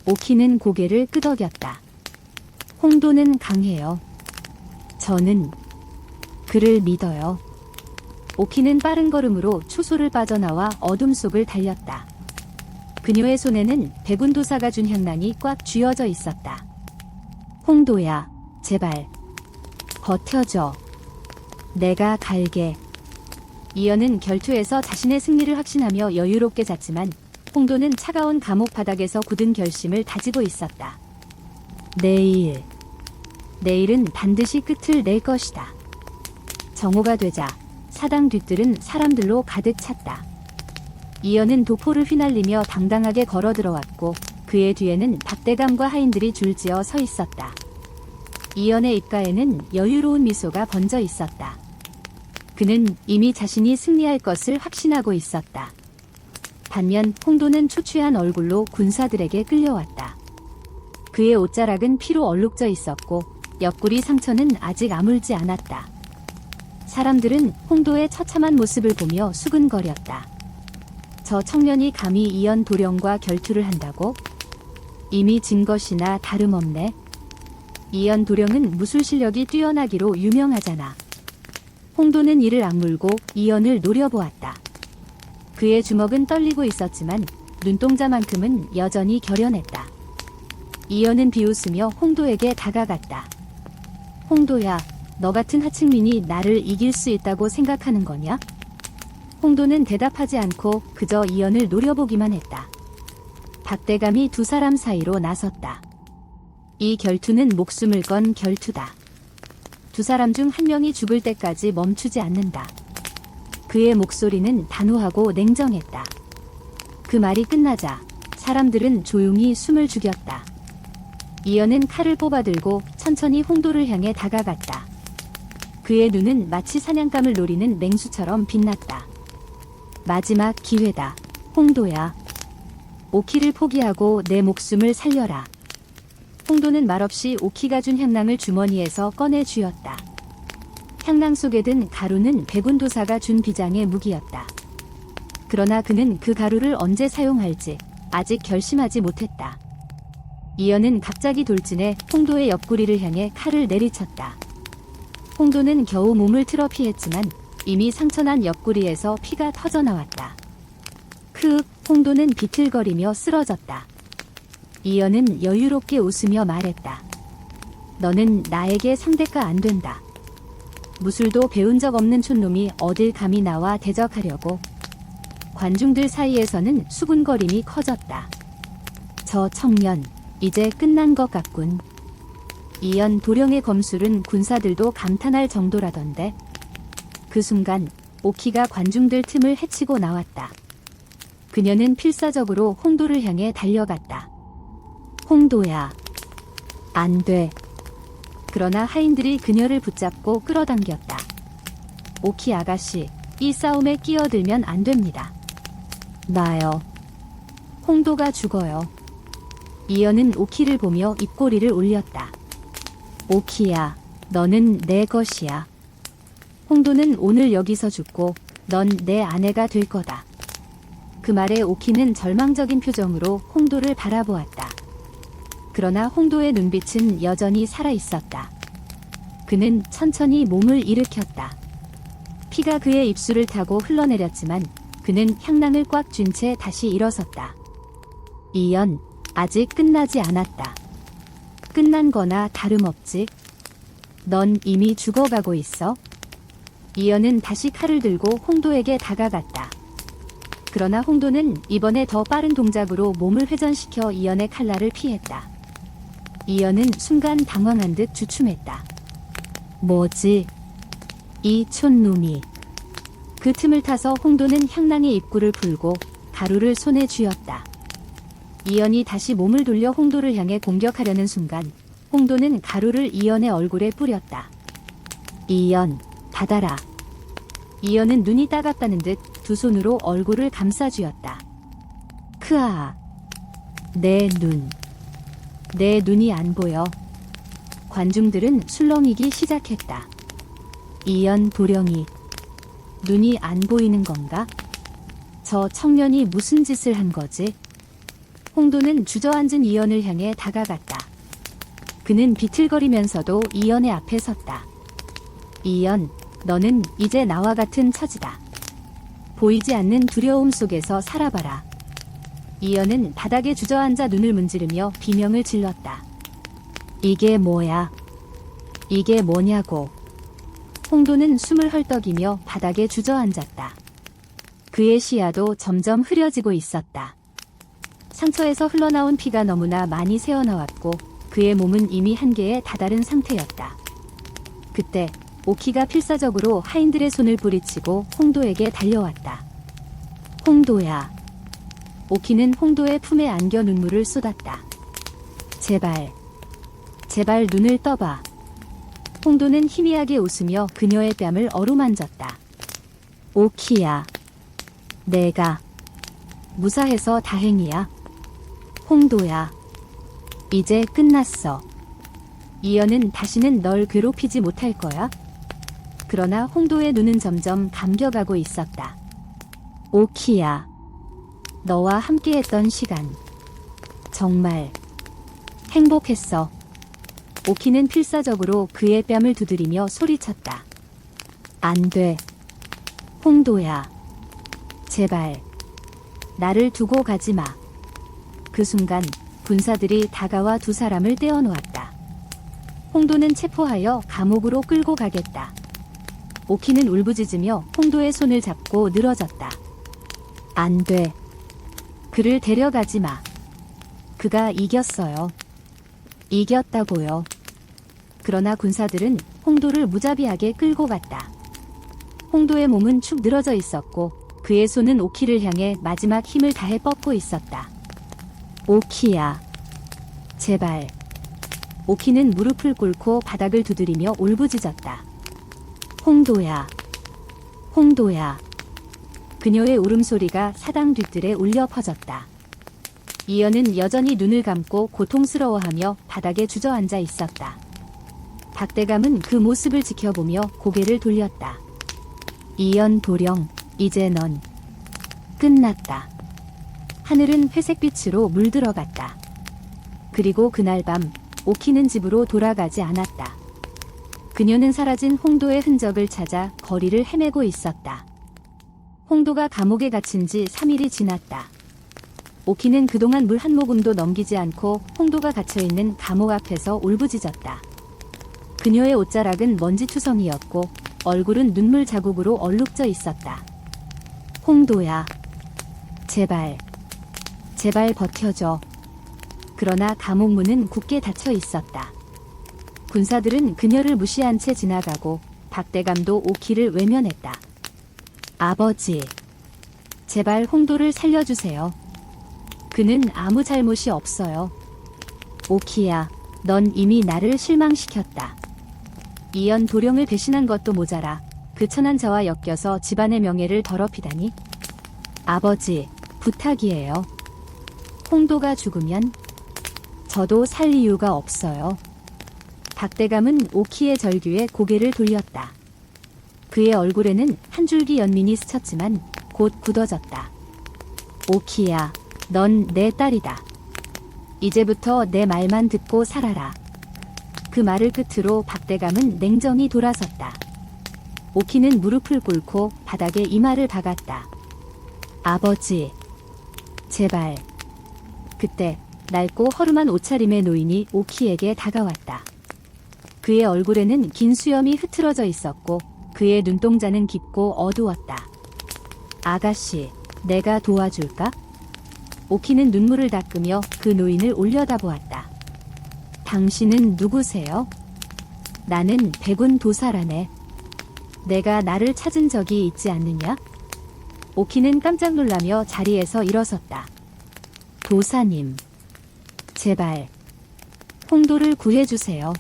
오키는 고개를 끄덕였다. 홍도는 강해요. 저는 그를 믿어요. 오키는 빠른 걸음으로 초소를 빠져나와 어둠 속을 달렸다. 그녀의 손에는 백운도사가 준 향낭이 꽉 쥐어져 있었다. 홍도야, 제발. 버텨줘. 내가 갈게. 이연은 결투에서 자신의 승리를 확신하며 여유롭게 잤지만 홍도는 차가운 감옥 바닥에서 굳은 결심을 다지고 있었다. 내일은 반드시 끝을 낼 것이다. 정오가 되자 사당 뒤뜰은 사람들로 가득 찼다. 이연은 도포를 휘날리며 당당하게 걸어 들어왔고 그의 뒤에는 박대감과 하인들이 줄지어 서 있었다. 이연의 입가에는 여유로운 미소가 번져 있었다. 그는 이미 자신이 승리할 것을 확신하고 있었다. 반면 홍도는 초췌한 얼굴로 군사들에게 끌려왔다. 그의 옷자락은 피로 얼룩져 있었고 옆구리 상처는 아직 아물지 않았다. 사람들은 홍도의 처참한 모습을 보며 수근거렸다. 저 청년이 감히 이연 도령과 결투를 한다고? 이미 진 것이나 다름없네. 이연 도령은 무술 실력이 뛰어나기로 유명하잖아. 홍도는 이를 악물고 이연을 노려보았다. 그의 주먹은 떨리고 있었지만 눈동자만큼은 여전히 결연했다. 이연은 비웃으며 홍도에게 다가갔다. 홍도야, 너 같은 하층민이 나를 이길 수 있다고 생각하는 거냐? 홍도는 대답하지 않고 그저 이연을 노려보기만 했다. 박대감이 두 사람 사이로 나섰다. 이 결투는 목숨을 건 결투다. 두 사람 중 한 명이 죽을 때까지 멈추지 않는다. 그의 목소리는 단호하고 냉정했다. 그 말이 끝나자 사람들은 조용히 숨을 죽였다. 이연은 칼을 뽑아들고 천천히 홍도를 향해 다가갔다. 그의 눈은 마치 사냥감을 노리는 맹수처럼 빛났다. 마지막 기회다. 홍도야. 오키를 포기하고 내 목숨을 살려라. 홍도는 말없이 오키가 준 향낭을 주머니에서 꺼내 쥐었다. 향낭 속에 든 가루는 백운도사가 준 비장의 무기였다. 그러나 그는 그 가루를 언제 사용할지 아직 결심하지 못했다. 이연은 갑자기 돌진해 홍도의 옆구리를 향해 칼을 내리쳤다. 홍도는 겨우 몸을 틀어 피했지만 이미 상처난 옆구리에서 피가 터져나왔다. 홍도는 비틀거리며 쓰러졌다. 이연은 여유롭게 웃으며 말했다. 너는 나에게 상대가 안 된다. 무술도 배운 적 없는 촌놈이 어딜 감히 나와 대적하려고. 관중들 사이에서는 수군거림이 커졌다. 저 청년, 이제 끝난 것 같군. 이연 도령의 검술은 군사들도 감탄할 정도라던데. 그 순간 오키가 관중들 틈을 헤치고 나왔다. 그녀는 필사적으로 홍도를 향해 달려갔다. 홍도야. 안 돼. 그러나 하인들이 그녀를 붙잡고 끌어당겼다. 오키 아가씨, 이 싸움에 끼어들면 안 됩니다. 나요. 홍도가 죽어요. 이연은 오키를 보며 입꼬리를 올렸다. 오키야, 너는 내 것이야. 홍도는 오늘 여기서 죽고 넌 내 아내가 될 거다. 그 말에 오키는 절망적인 표정으로 홍도를 바라보았다. 그러나 홍도의 눈빛은 여전히 살아있었다. 그는 천천히 몸을 일으켰다. 피가 그의 입술을 타고 흘러내렸지만 그는 향낭을 꽉 쥔 채 다시 일어섰다. 이연, 아직 끝나지 않았다. 끝난 거나 다름없지. 넌 이미 죽어가고 있어. 이연은 다시 칼을 들고 홍도에게 다가갔다. 그러나 홍도는 이번에 더 빠른 동작으로 몸을 회전시켜 이연의 칼날을 피했다. 이연은 순간 당황한 듯 주춤했다. 뭐지? 이 촌놈이. 그 틈을 타서 홍도는 향낭의 입구를 풀고 가루를 손에 쥐었다. 이연이 다시 몸을 돌려 홍도를 향해 공격하려는 순간 홍도는 가루를 이연의 얼굴에 뿌렸다. 이연, 받아라. 이연은 눈이 따갑다는 듯 두 손으로 얼굴을 감싸쥐었다. 크아. 내 눈. 내 눈이 안 보여. 관중들은 술렁이기 시작했다. 이연 도령이. 눈이 안 보이는 건가? 저 청년이 무슨 짓을 한 거지? 홍도는 주저앉은 이연을 향해 다가갔다. 그는 비틀거리면서도 이연의 앞에 섰다. 이연, 너는 이제 나와 같은 처지다. 보이지 않는 두려움 속에서 살아봐라. 이연은 바닥에 주저앉아 눈을 문지르며 비명을 질렀다. 이게 뭐야? 이게 뭐냐고. 홍도는 숨을 헐떡이며 바닥에 주저앉았다. 그의 시야도 점점 흐려지고 있었다. 상처에서 흘러나온 피가 너무나 많이 새어나왔고 그의 몸은 이미 한계에 다다른 상태였다. 그때 오키가 필사적으로 하인들의 손을 뿌리치고 홍도에게 달려왔다. 홍도야. 오키는 홍도의 품에 안겨 눈물을 쏟았다. 제발. 제발 눈을 떠봐. 홍도는 희미하게 웃으며 그녀의 뺨을 어루만졌다. 오키야. 내가 무사해서 다행이야. 홍도야. 이제 끝났어. 이연은 다시는 널 괴롭히지 못할 거야. 그러나 홍도의 눈은 점점 감겨가고 있었다. 오키야. 너와 함께했던 시간. 정말 행복했어. 오키는 필사적으로 그의 뺨을 두드리며 소리쳤다. 안 돼. 홍도야. 제발. 나를 두고 가지 마. 그 순간 군사들이 다가와 두 사람을 떼어놓았다. 홍도는 체포하여 감옥으로 끌고 가겠다. 오키는 울부짖으며 홍도의 손을 잡고 늘어졌다. 안 돼. 그를 데려가지 마. 그가 이겼어요. 이겼다고요. 그러나 군사들은 홍도를 무자비하게 끌고 갔다. 홍도의 몸은 축 늘어져 있었고 그의 손은 오키를 향해 마지막 힘을 다해 뻗고 있었다. 오키야. 제발. 오키는 무릎을 꿇고 바닥을 두드리며 울부짖었다. 홍도야. 홍도야. 그녀의 울음소리가 사당 뒤뜰에 울려 퍼졌다. 이연은 여전히 눈을 감고 고통스러워하며 바닥에 주저앉아 있었다. 박대감은 그 모습을 지켜보며 고개를 돌렸다. 이연 도령, 이제 넌 끝났다. 하늘은 회색빛으로 물들어갔다. 그리고 그날 밤 오키는 집으로 돌아가지 않았다. 그녀는 사라진 홍도의 흔적을 찾아 거리를 헤매고 있었다. 홍도가 감옥에 갇힌 지 3일이 지났다. 오키는 그동안 물 한 모금도 넘기지 않고 홍도가 갇혀있는 감옥 앞에서 울부짖었다. 그녀의 옷자락은 먼지투성이었고 얼굴은 눈물 자국으로 얼룩져 있었다. 홍도야. 제발, 제발 버텨줘. 그러나 감옥 문은 굳게 닫혀 있었다. 군사들은 그녀를 무시한 채 지나가고 박대감도 오키를 외면했다. 아버지, 제발 홍도를 살려주세요. 그는 아무 잘못이 없어요. 오키야, 넌 이미 나를 실망시켰다. 이연 도령을 배신한 것도 모자라 그 천한 자와 엮여서 집안의 명예를 더럽히다니. 아버지, 부탁이에요. 홍도가 죽으면 저도 살 이유가 없어요. 박대감은 오키의 절규에 고개를 돌렸다. 그의 얼굴에는 한 줄기 연민이 스쳤지만 곧 굳어졌다. 오키야, 넌 내 딸이다. 이제부터 내 말만 듣고 살아라. 그 말을 끝으로 박대감은 냉정히 돌아섰다. 오키는 무릎을 꿇고 바닥에 이마를 박았다. 아버지, 제발. 그때 낡고 허름한 옷차림의 노인이 오키에게 다가왔다. 그의 얼굴에는 긴 수염이 흐트러져 있었고 그의 눈동자는 깊고 어두웠다. 아가씨, 내가 도와줄까? 오키는 눈물을 닦으며 그 노인을 올려다보았다. 당신은 누구세요? 나는 백운 도사라네. 내가 나를 찾은 적이 있지 않느냐? 오키는 깜짝 놀라며 자리에서 일어섰다. 도사님, 제발 홍도를 구해주세요.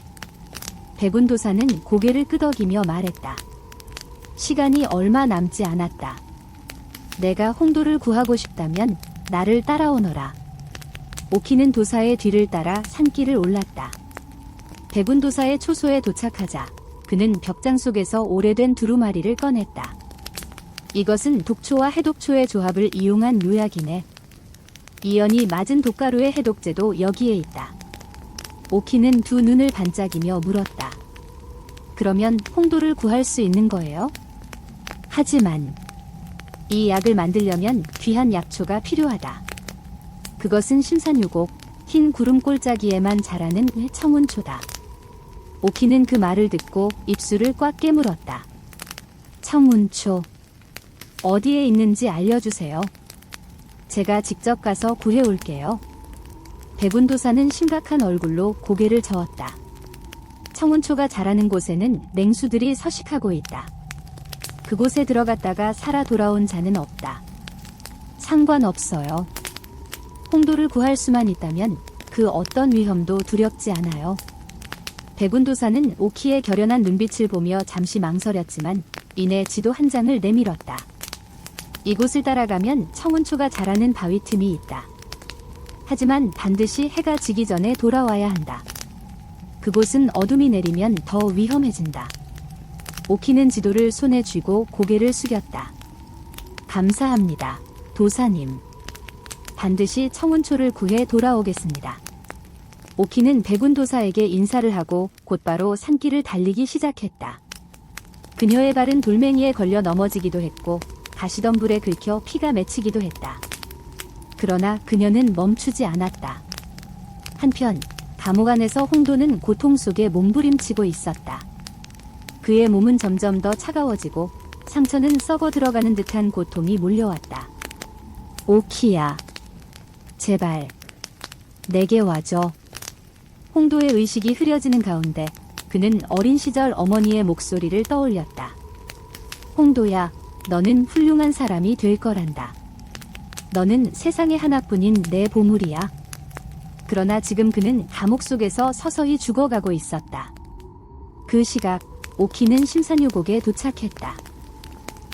백운 도사는 고개를 끄덕이며 말했다. 시간이 얼마 남지 않았다. 내가 홍도를 구하고 싶다면 나를 따라오너라. 오키는 도사의 뒤를 따라 산길을 올랐다. 백운 도사의 초소에 도착하자 그는 벽장 속에서 오래된 두루마리를 꺼냈다. 이것은 독초와 해독초의 조합을 이용한 묘약이네. 이연이 맞은 독가루의 해독제도 여기에 있다. 오키는 두 눈을 반짝이며 물었다. 그러면 홍도를 구할 수 있는 거예요? 하지만 이 약을 만들려면 귀한 약초가 필요하다. 그것은 심산유곡, 흰 구름 꼴짜기에만 자라는 청운초다. 오키는 그 말을 듣고 입술을 꽉 깨물었다. 청운초, 어디에 있는지 알려주세요. 제가 직접 가서 구해올게요. 백운도사는 심각한 얼굴로 고개를 저었다. 청운초가 자라는 곳에는 맹수들이 서식하고 있다. 그곳에 들어갔다가 살아 돌아온 자는 없다. 상관없어요. 홍도를 구할 수만 있다면 그 어떤 위험도 두렵지 않아요. 백운도사는 오키의 결연한 눈빛을 보며 잠시 망설였지만 이내 지도 한 장을 내밀었다. 이곳을 따라가면 청운초가 자라는 바위 틈이 있다. 하지만 반드시 해가 지기 전에 돌아와야 한다. 그곳은 어둠이 내리면 더 위험해진다. 오키는 지도를 손에 쥐고 고개를 숙였다. 감사합니다, 도사님. 반드시 청운초를 구해 돌아오겠습니다. 오키는 백운도사에게 인사를 하고 곧바로 산길을 달리기 시작했다. 그녀의 발은 돌멩이에 걸려 넘어지기도 했고 가시던 불에 긁혀 피가 맺히기도 했다. 그러나 그녀는 멈추지 않았다. 한편 감옥 안에서 홍도는 고통 속에 몸부림치고 있었다. 그의 몸은 점점 더 차가워지고 상처는 썩어 들어가는 듯한 고통이 몰려왔다. 오키야, 제발 내게 와줘. 홍도의 의식이 흐려지는 가운데 그는 어린 시절 어머니의 목소리를 떠올렸다. 홍도야, 너는 훌륭한 사람이 될 거란다. 너는 세상에 하나뿐인 내 보물이야. 그러나 지금 그는 감옥 속에서 서서히 죽어가고 있었다. 그 시각 오키는 심산유곡에 도착했다.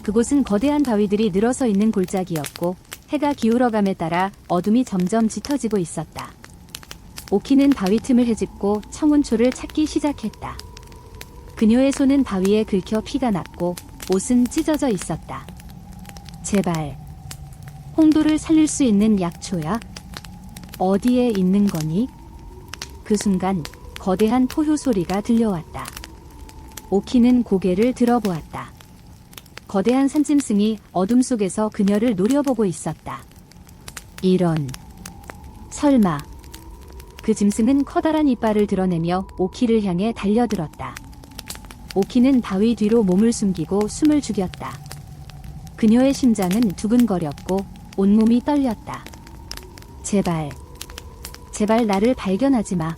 그곳은 거대한 바위들이 늘어서 있는 골짜기였고 해가 기울어감에 따라 어둠이 점점 짙어지고 있었다. 오키는 바위 틈을 헤집고 청운초를 찾기 시작했다. 그녀의 손은 바위에 긁혀 피가 났고 옷은 찢어져 있었다. 제발 홍도를 살릴 수 있는 약초야? 어디에 있는 거니? 그 순간 거대한 포효 소리가 들려왔다. 오키는 고개를 들어보았다. 거대한 산짐승이 어둠 속에서 그녀를 노려보고 있었다. 이런... 설마... 그 짐승은 커다란 이빨을 드러내며 오키를 향해 달려들었다. 오키는 바위 뒤로 몸을 숨기고 숨을 죽였다. 그녀의 심장은 두근거렸고 온몸이 떨렸다. 제발, 제발 나를 발견하지 마.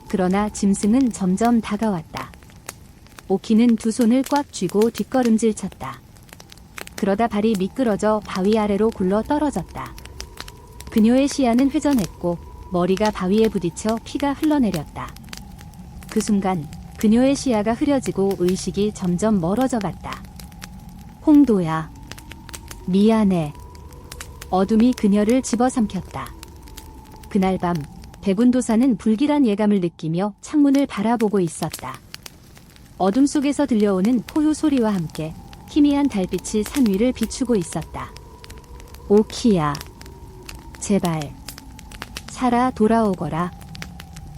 그러나 짐승은 점점 다가왔다. 오키는 두 손을 꽉 쥐고 뒷걸음질 쳤다. 그러다 발이 미끄러져 바위 아래로 굴러 떨어졌다. 그녀의 시야는 회전했고 머리가 바위에 부딪혀 피가 흘러내렸다. 그 순간 그녀의 시야가 흐려지고 의식이 점점 멀어져 갔다. 홍도야. 미안해. 어둠이 그녀를 집어삼켰다. 그날 밤 백운도사는 불길한 예감을 느끼며 창문을 바라보고 있었다. 어둠 속에서 들려오는 포효 소리와 함께 희미한 달빛이 산 위를 비추고 있었다. 오키야. 제발. 살아 돌아오거라.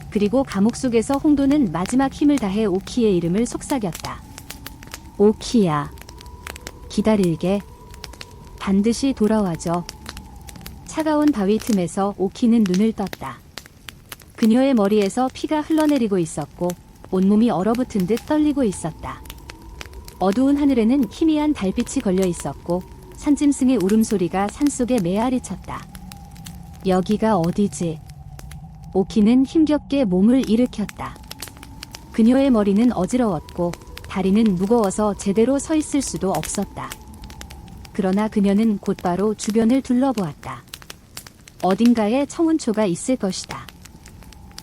그리고 감옥 속에서 홍도는 마지막 힘을 다해 오키의 이름을 속삭였다. 오키야. 기다릴게. 반드시 돌아와줘. 차가운 바위 틈에서 오키는 눈을 떴다. 그녀의 머리에서 피가 흘러내리고 있었고 온몸이 얼어붙은 듯 떨리고 있었다. 어두운 하늘에는 희미한 달빛이 걸려 있었고 산짐승의 울음소리가 산속에 메아리 쳤다. 여기가 어디지? 오키는 힘겹게 몸을 일으켰다. 그녀의 머리는 어지러웠고 다리는 무거워서 제대로 서 있을 수도 없었다. 그러나 그녀는 곧바로 주변을 둘러보았다. 어딘가에 청운초가 있을 것이다.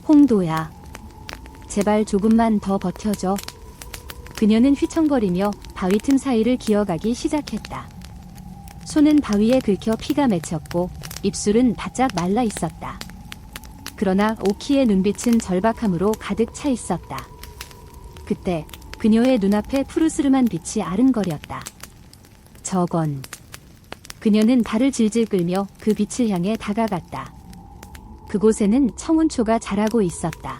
홍도야. 제발 조금만 더 버텨줘. 그녀는 휘청거리며 바위 틈 사이를 기어가기 시작했다. 손은 바위에 긁혀 피가 맺혔고 입술은 바짝 말라 있었다. 그러나 오키의 눈빛은 절박함으로 가득 차 있었다. 그때 그녀의 눈앞에 푸르스름한 빛이 아른거렸다. 저건. 그녀는 발을 질질 끌며 그 빛을 향해 다가갔다. 그곳에는 청운초가 자라고 있었다.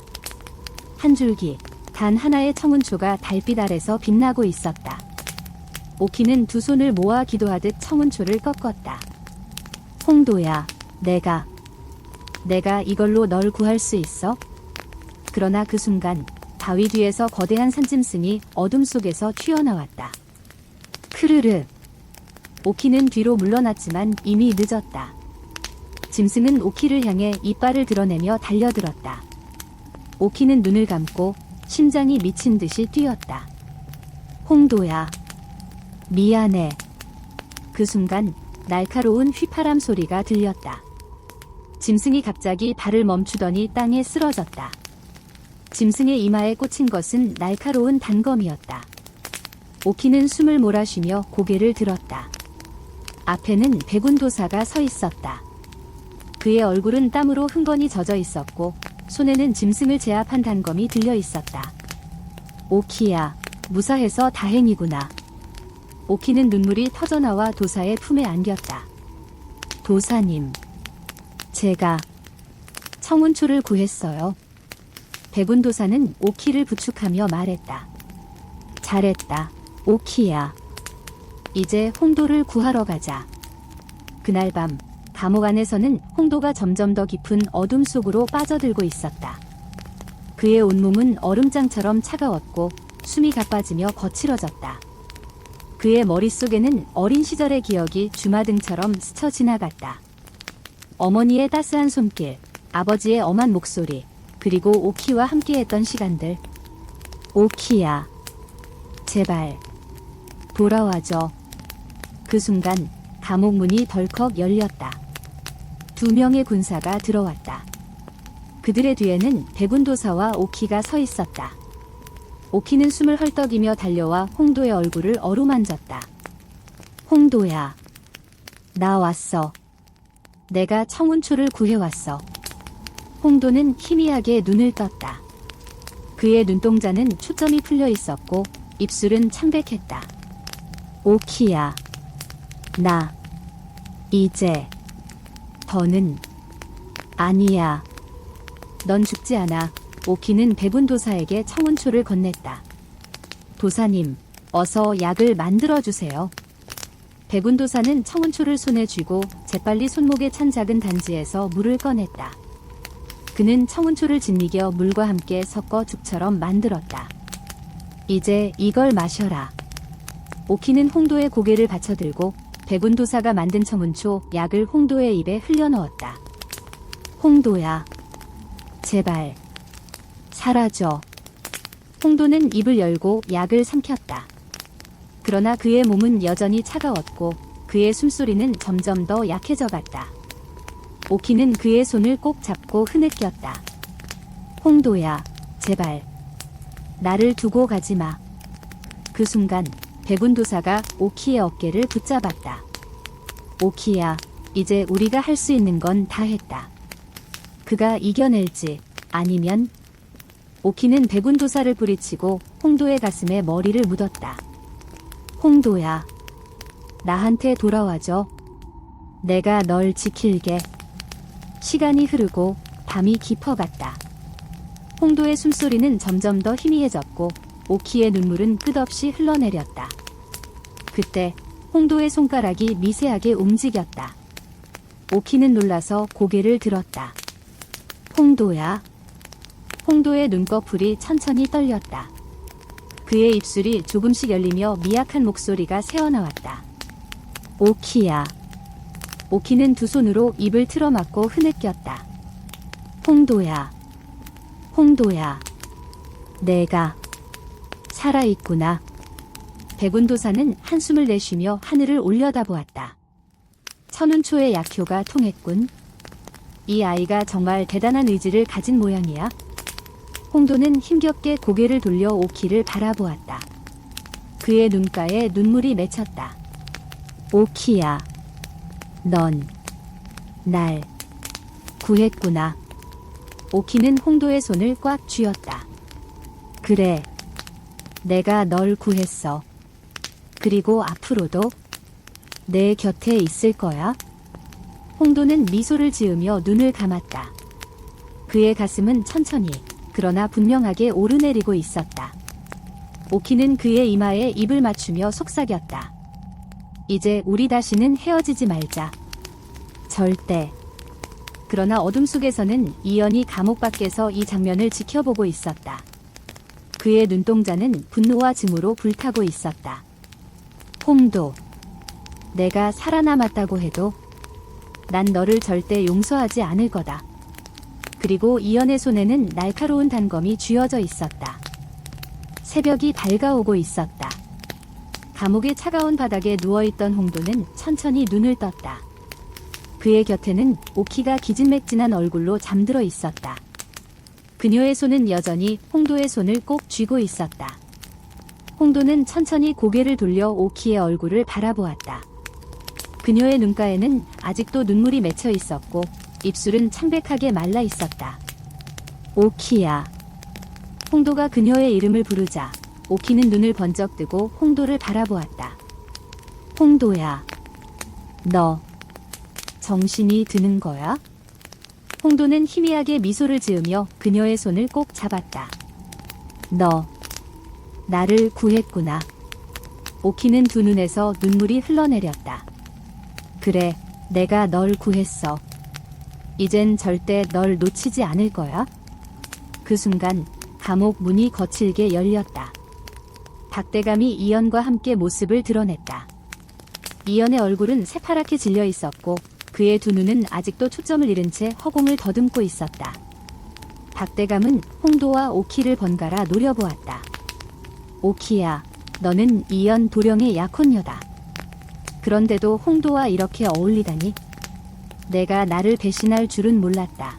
한 줄기, 단 하나의 청운초가 달빛 아래서 빛나고 있었다. 오키는 두 손을 모아 기도하듯 청운초를 꺾었다. 홍도야, 내가 이걸로 널 구할 수 있어? 그러나 그 순간 바위 뒤에서 거대한 산짐승이 어둠 속에서 튀어나왔다. 크르르. 오키는 뒤로 물러났지만 이미 늦었다. 짐승은 오키를 향해 이빨을 드러내며 달려들었다. 오키는 눈을 감고 심장이 미친 듯이 뛰었다. 홍도야. 미안해. 그 순간 날카로운 휘파람 소리가 들렸다. 짐승이 갑자기 발을 멈추더니 땅에 쓰러졌다. 짐승의 이마에 꽂힌 것은 날카로운 단검이었다. 오키는 숨을 몰아쉬며 고개를 들었다. 앞에는 백운도사가 서 있었다. 그의 얼굴은 땀으로 흥건히 젖어 있었고 손에는 짐승을 제압한 단검이 들려 있었다. 오키야, 무사해서 다행이구나. 오키는 눈물이 터져나와 도사의 품에 안겼다. 도사님, 제가 청운초를 구했어요. 백운도사는 오키를 부축하며 말했다. 잘했다, 오키야. 이제 홍도를 구하러 가자. 그날 밤 감옥 안에서는 홍도가 점점 더 깊은 어둠 속으로 빠져들고 있었다. 그의 온몸은 얼음장처럼 차가웠고 숨이 가빠지며 거칠어졌다. 그의 머릿속에는 어린 시절의 기억이 주마등처럼 스쳐 지나갔다. 어머니의 따스한 손길, 아버지의 엄한 목소리, 그리고 오키와 함께했던 시간들. 오키야, 제발 돌아와줘. 그 순간 감옥 문이 덜컥 열렸다. 두 명의 군사가 들어왔다. 그들의 뒤에는 백운도사와 오키가 서 있었다. 오키는 숨을 헐떡이며 달려와 홍도의 얼굴을 어루만졌다. 홍도야, 나 왔어. 내가 청운초를 구해왔어. 홍도는 희미하게 눈을 떴다. 그의 눈동자는 초점이 풀려 있었고 입술은 창백했다. 오키야, 나 이제 더는 아니야. 넌 죽지 않아. 오키는 백운도사에게 청운초를 건넸다. 도사님, 어서 약을 만들어주세요. 백운도사는 청운초를 손에 쥐고 재빨리 손목에 찬 작은 단지에서 물을 꺼냈다. 그는 청운초를 짓이겨 물과 함께 섞어 죽처럼 만들었다. 이제 이걸 마셔라. 오키는 홍도의 고개를 받쳐들고 백운도사가 만든 청운초 약을 홍도의 입에 흘려넣었다. 홍도야, 제발 사라져. 홍도는 입을 열고 약을 삼켰다. 그러나 그의 몸은 여전히 차가웠고 그의 숨소리는 점점 더 약해져 갔다. 오키는 그의 손을 꼭 잡고 흐느꼈다. 홍도야, 제발 나를 두고 가지 마. 그 순간 백운도사가 오키의 어깨를 붙잡았다. 오키야, 이제 우리가 할 수 있는 건 다 했다. 그가 이겨낼지 아니면. 오키는 백운도사를 뿌리치고 홍도의 가슴에 머리를 묻었다. 홍도야, 나한테 돌아와줘. 내가 널 지킬게. 시간이 흐르고 밤이 깊어갔다. 홍도의 숨소리는 점점 더 희미해졌고 오키의 눈물은 끝없이 흘러내렸다. 그때 홍도의 손가락이 미세하게 움직였다. 오키는 놀라서 고개를 들었다. 홍도야. 홍도의 눈꺼풀이 천천히 떨렸다. 그의 입술이 조금씩 열리며 미약한 목소리가 새어나왔다. 오키야. 오키는 두 손으로 입을 틀어막고 흐느꼈다. 홍도야. 홍도야. 내가 살아있구나. 백운도사는 한숨을 내쉬며 하늘을 올려다보았다. 천운초의 약효가 통했군. 이 아이가 정말 대단한 의지를 가진 모양이야. 홍도는 힘겹게 고개를 돌려 오키를 바라보았다. 그의 눈가에 눈물이 맺혔다. 오키야, 넌 날 구했구나. 오키는 홍도의 손을 꽉 쥐었다. 그래, 내가 널 구했어. 그리고 앞으로도 내 곁에 있을 거야. 홍도는 미소를 지으며 눈을 감았다. 그의 가슴은 천천히 그러나 분명하게 오르내리고 있었다. 오키는 그의 이마에 입을 맞추며 속삭였다. 이제 우리 다시는 헤어지지 말자. 절대. 그러나 어둠 속에서는 이연이 감옥 밖에서 이 장면을 지켜보고 있었다. 그의 눈동자는 분노와 증오로 불타고 있었다. 홍도, 내가 살아남았다고 해도 난 너를 절대 용서하지 않을 거다. 그리고 이연의 손에는 날카로운 단검이 쥐어져 있었다. 새벽이 밝아오고 있었다. 감옥의 차가운 바닥에 누워있던 홍도는 천천히 눈을 떴다. 그의 곁에는 오키가 기진맥진한 얼굴로 잠들어 있었다. 그녀의 손은 여전히 홍도의 손을 꼭 쥐고 있었다. 홍도는 천천히 고개를 돌려 오키의 얼굴을 바라보았다. 그녀의 눈가에는 아직도 눈물이 맺혀 있었고 입술은 창백하게 말라 있었다. 오키야. 홍도가 그녀의 이름을 부르자 오키는 눈을 번쩍 뜨고 홍도를 바라보았다. 홍도야. 너 정신이 드는 거야? 홍도는 희미하게 미소를 지으며 그녀의 손을 꼭 잡았다. 너 나를 구했구나. 오키는 두 눈에서 눈물이 흘러내렸다. 그래, 내가 널 구했어. 이젠 절대 널 놓치지 않을 거야. 그 순간 감옥 문이 거칠게 열렸다. 박대감이 이연과 함께 모습을 드러냈다. 이연의 얼굴은 새파랗게 질려 있었고 그의 두 눈은 아직도 초점을 잃은 채 허공을 더듬고 있었다. 박대감은 홍도와 오키를 번갈아 노려보았다. 오키야, 너는 이연 도령의 약혼녀다. 그런데도 홍도와 이렇게 어울리다니? 내가 나를 배신할 줄은 몰랐다.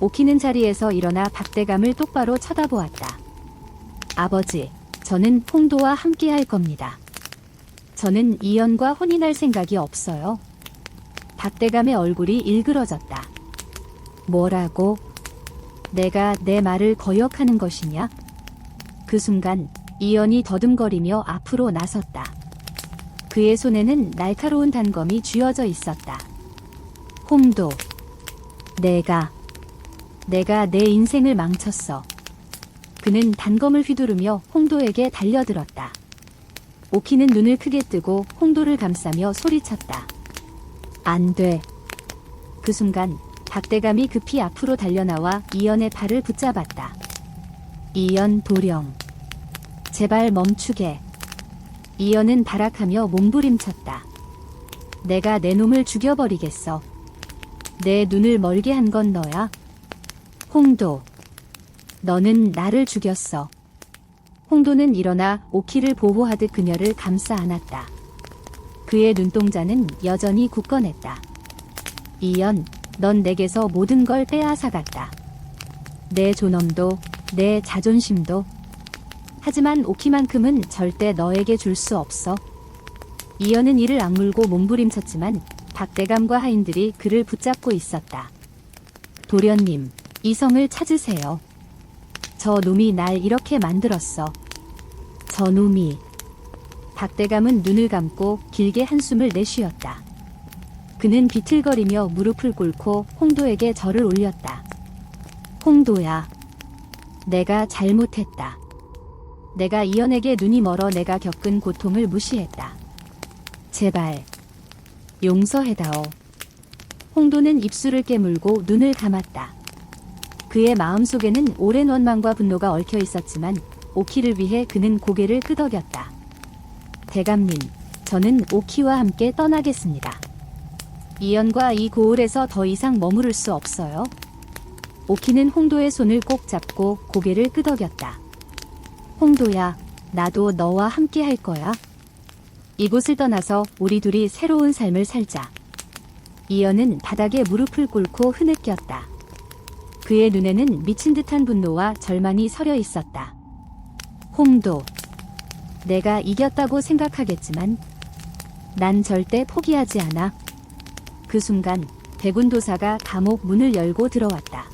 오키는 자리에서 일어나 박대감을 똑바로 쳐다보았다. 아버지, 저는 홍도와 함께 할 겁니다. 저는 이연과 혼인할 생각이 없어요. 박대감의 얼굴이 일그러졌다. 뭐라고? 내가 내 말을 거역하는 것이냐? 그 순간 이연이 더듬거리며 앞으로 나섰다. 그의 손에는 날카로운 단검이 쥐어져 있었다. 홍도, 내가 내 인생을 망쳤어. 그는 단검을 휘두르며 홍도에게 달려들었다. 오키는 눈을 크게 뜨고 홍도를 감싸며 소리쳤다. 안 돼. 그 순간 박대감이 급히 앞으로 달려나와 이연의 팔을 붙잡았다. 이연 도령, 제발 멈추게. 이연은 발악하며 몸부림쳤다. 내가 내 놈을 죽여버리겠어. 내 눈을 멀게 한 건 너야. 홍도. 너는 나를 죽였어. 홍도는 일어나 오키를 보호하듯 그녀를 감싸 안았다. 그의 눈동자는 여전히 굳건했다. 이연, 넌 내게서 모든 걸 빼앗아갔다. 내 존엄도, 내 자존심도. 하지만 오키만큼은 절대 너에게 줄 수 없어. 이연은 이를 악물고 몸부림쳤지만 박대감과 하인들이 그를 붙잡고 있었다. 도련님, 이성을 찾으세요. 저 놈이 날 이렇게 만들었어. 저 놈이. 박대감은 눈을 감고 길게 한숨을 내쉬었다. 그는 비틀거리며 무릎을 꿇고 홍도에게 절을 올렸다. 홍도야. 내가 잘못했다. 내가 이연에게 눈이 멀어 내가 겪은 고통을 무시했다. 제발 용서해다오. 홍도는 입술을 깨물고 눈을 감았다. 그의 마음속에는 오랜 원망과 분노가 얽혀 있었지만 오키를 위해 그는 고개를 끄덕였다. 대감님, 저는 오키와 함께 떠나겠습니다. 이연과 이 고을에서 더 이상 머무를 수 없어요. 오키는 홍도의 손을 꼭 잡고 고개를 끄덕였다. 홍도야, 나도 너와 함께 할 거야. 이곳을 떠나서 우리 둘이 새로운 삶을 살자. 이연은 바닥에 무릎을 꿇고 흐느꼈다. 그의 눈에는 미친 듯한 분노와 절망이 서려 있었다. 홍도, 내가 이겼다고 생각하겠지만 난 절대 포기하지 않아. 그 순간 백운도사가 감옥 문을 열고 들어왔다.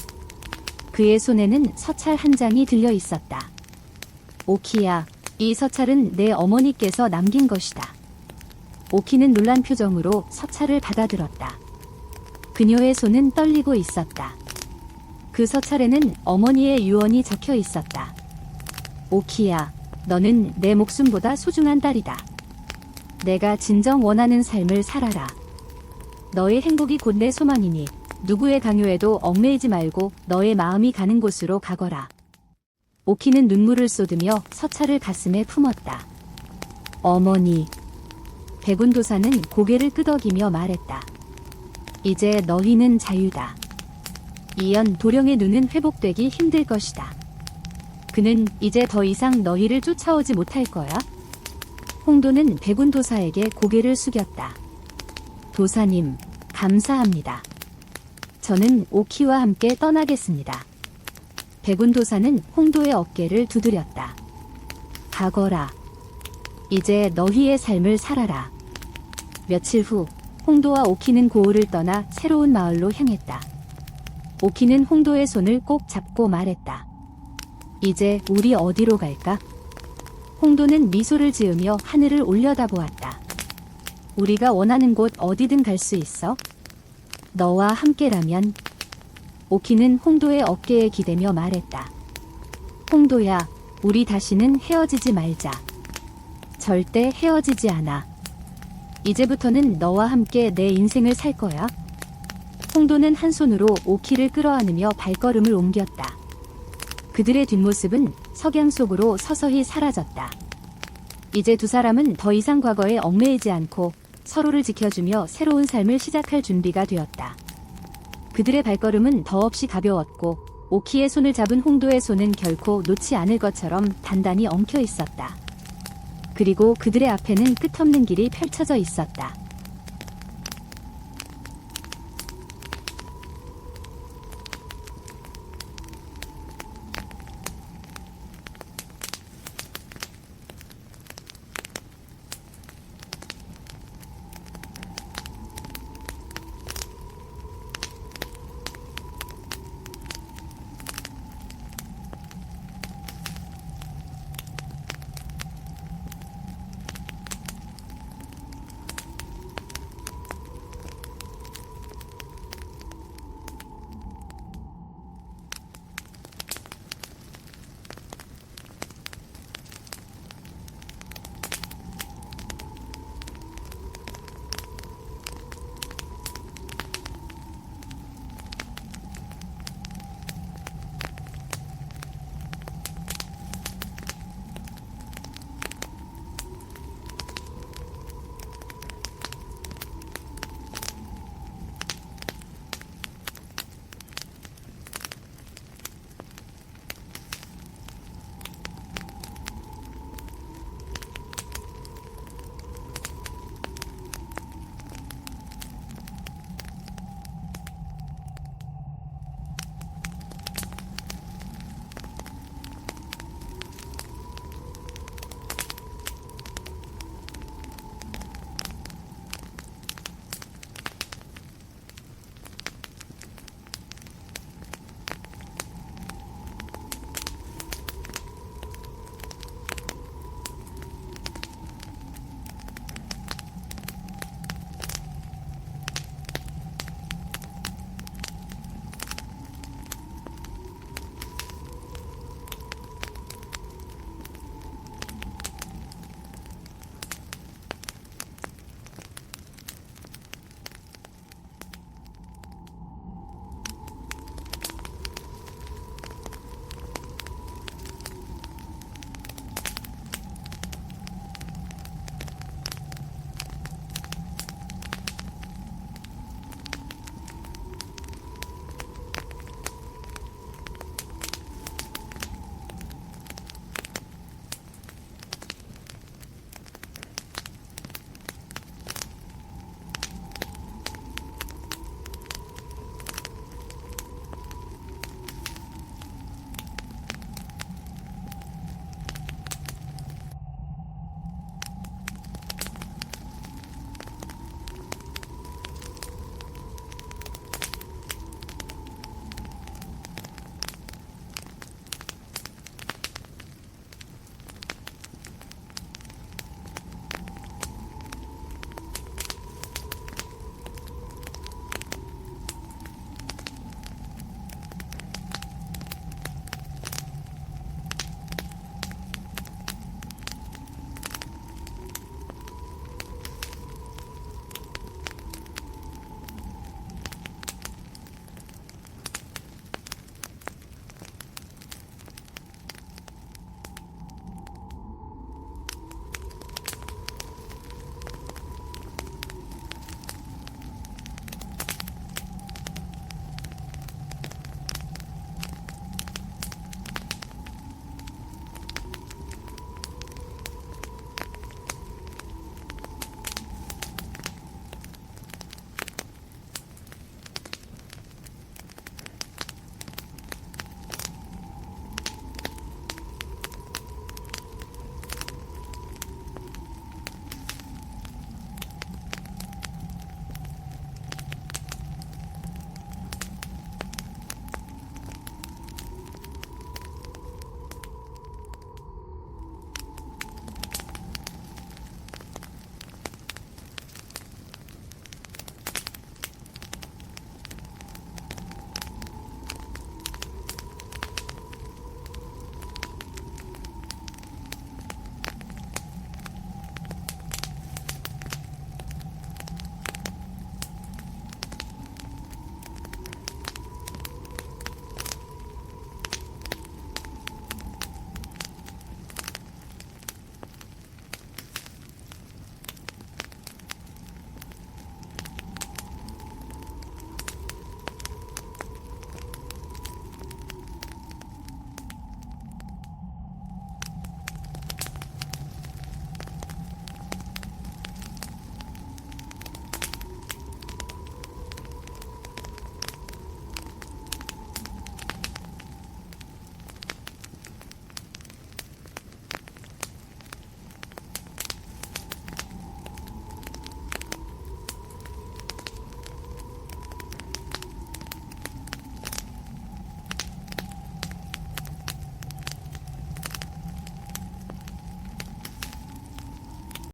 그의 손에는 서찰 한 장이 들려 있었다. 오키야, 이 서찰은 내 어머니께서 남긴 것이다. 오키는 놀란 표정으로 서찰을 받아들었다. 그녀의 손은 떨리고 있었다. 그 서찰에는 어머니의 유언이 적혀 있었다. 오키야, 너는 내 목숨보다 소중한 딸이다. 내가 진정 원하는 삶을 살아라. 너의 행복이 곧 내 소망이니 누구의 강요에도 얽매이지 말고 너의 마음이 가는 곳으로 가거라. 오키는 눈물을 쏟으며 서찰을 가슴에 품었다. 어머니. 백운도사는 고개를 끄덕이며 말했다. 이제 너희는 자유다. 이연 도령의 눈은 회복되기 힘들 것이다. 그는 이제 더 이상 너희를 쫓아오지 못할 거야. 홍도는 백운도사에게 고개를 숙였다. 도사님, 감사합니다. 저는 오키와 함께 떠나겠습니다. 백운도사는 홍도의 어깨를 두드렸다. 가거라. 이제 너희의 삶을 살아라. 며칠 후 홍도와 오키는 고을을 떠나 새로운 마을로 향했다. 오키는 홍도의 손을 꼭 잡고 말했다. 이제 우리 어디로 갈까? 홍도는 미소를 지으며 하늘을 올려다보았다. 우리가 원하는 곳 어디든 갈 수 있어? 너와 함께라면. 오키는 홍도의 어깨에 기대며 말했다. 홍도야, 우리 다시는 헤어지지 말자. 절대 헤어지지 않아. 이제부터는 너와 함께 내 인생을 살 거야. 홍도는 한 손으로 오키를 끌어안으며 발걸음을 옮겼다. 그들의 뒷모습은 석양 속으로 서서히 사라졌다. 이제 두 사람은 더 이상 과거에 얽매이지 않고 서로를 지켜주며 새로운 삶을 시작할 준비가 되었다. 그들의 발걸음은 더없이 가벼웠고 오키의 손을 잡은 홍도의 손은 결코 놓지 않을 것처럼 단단히 엉켜 있었다. 그리고 그들의 앞에는 끝없는 길이 펼쳐져 있었다.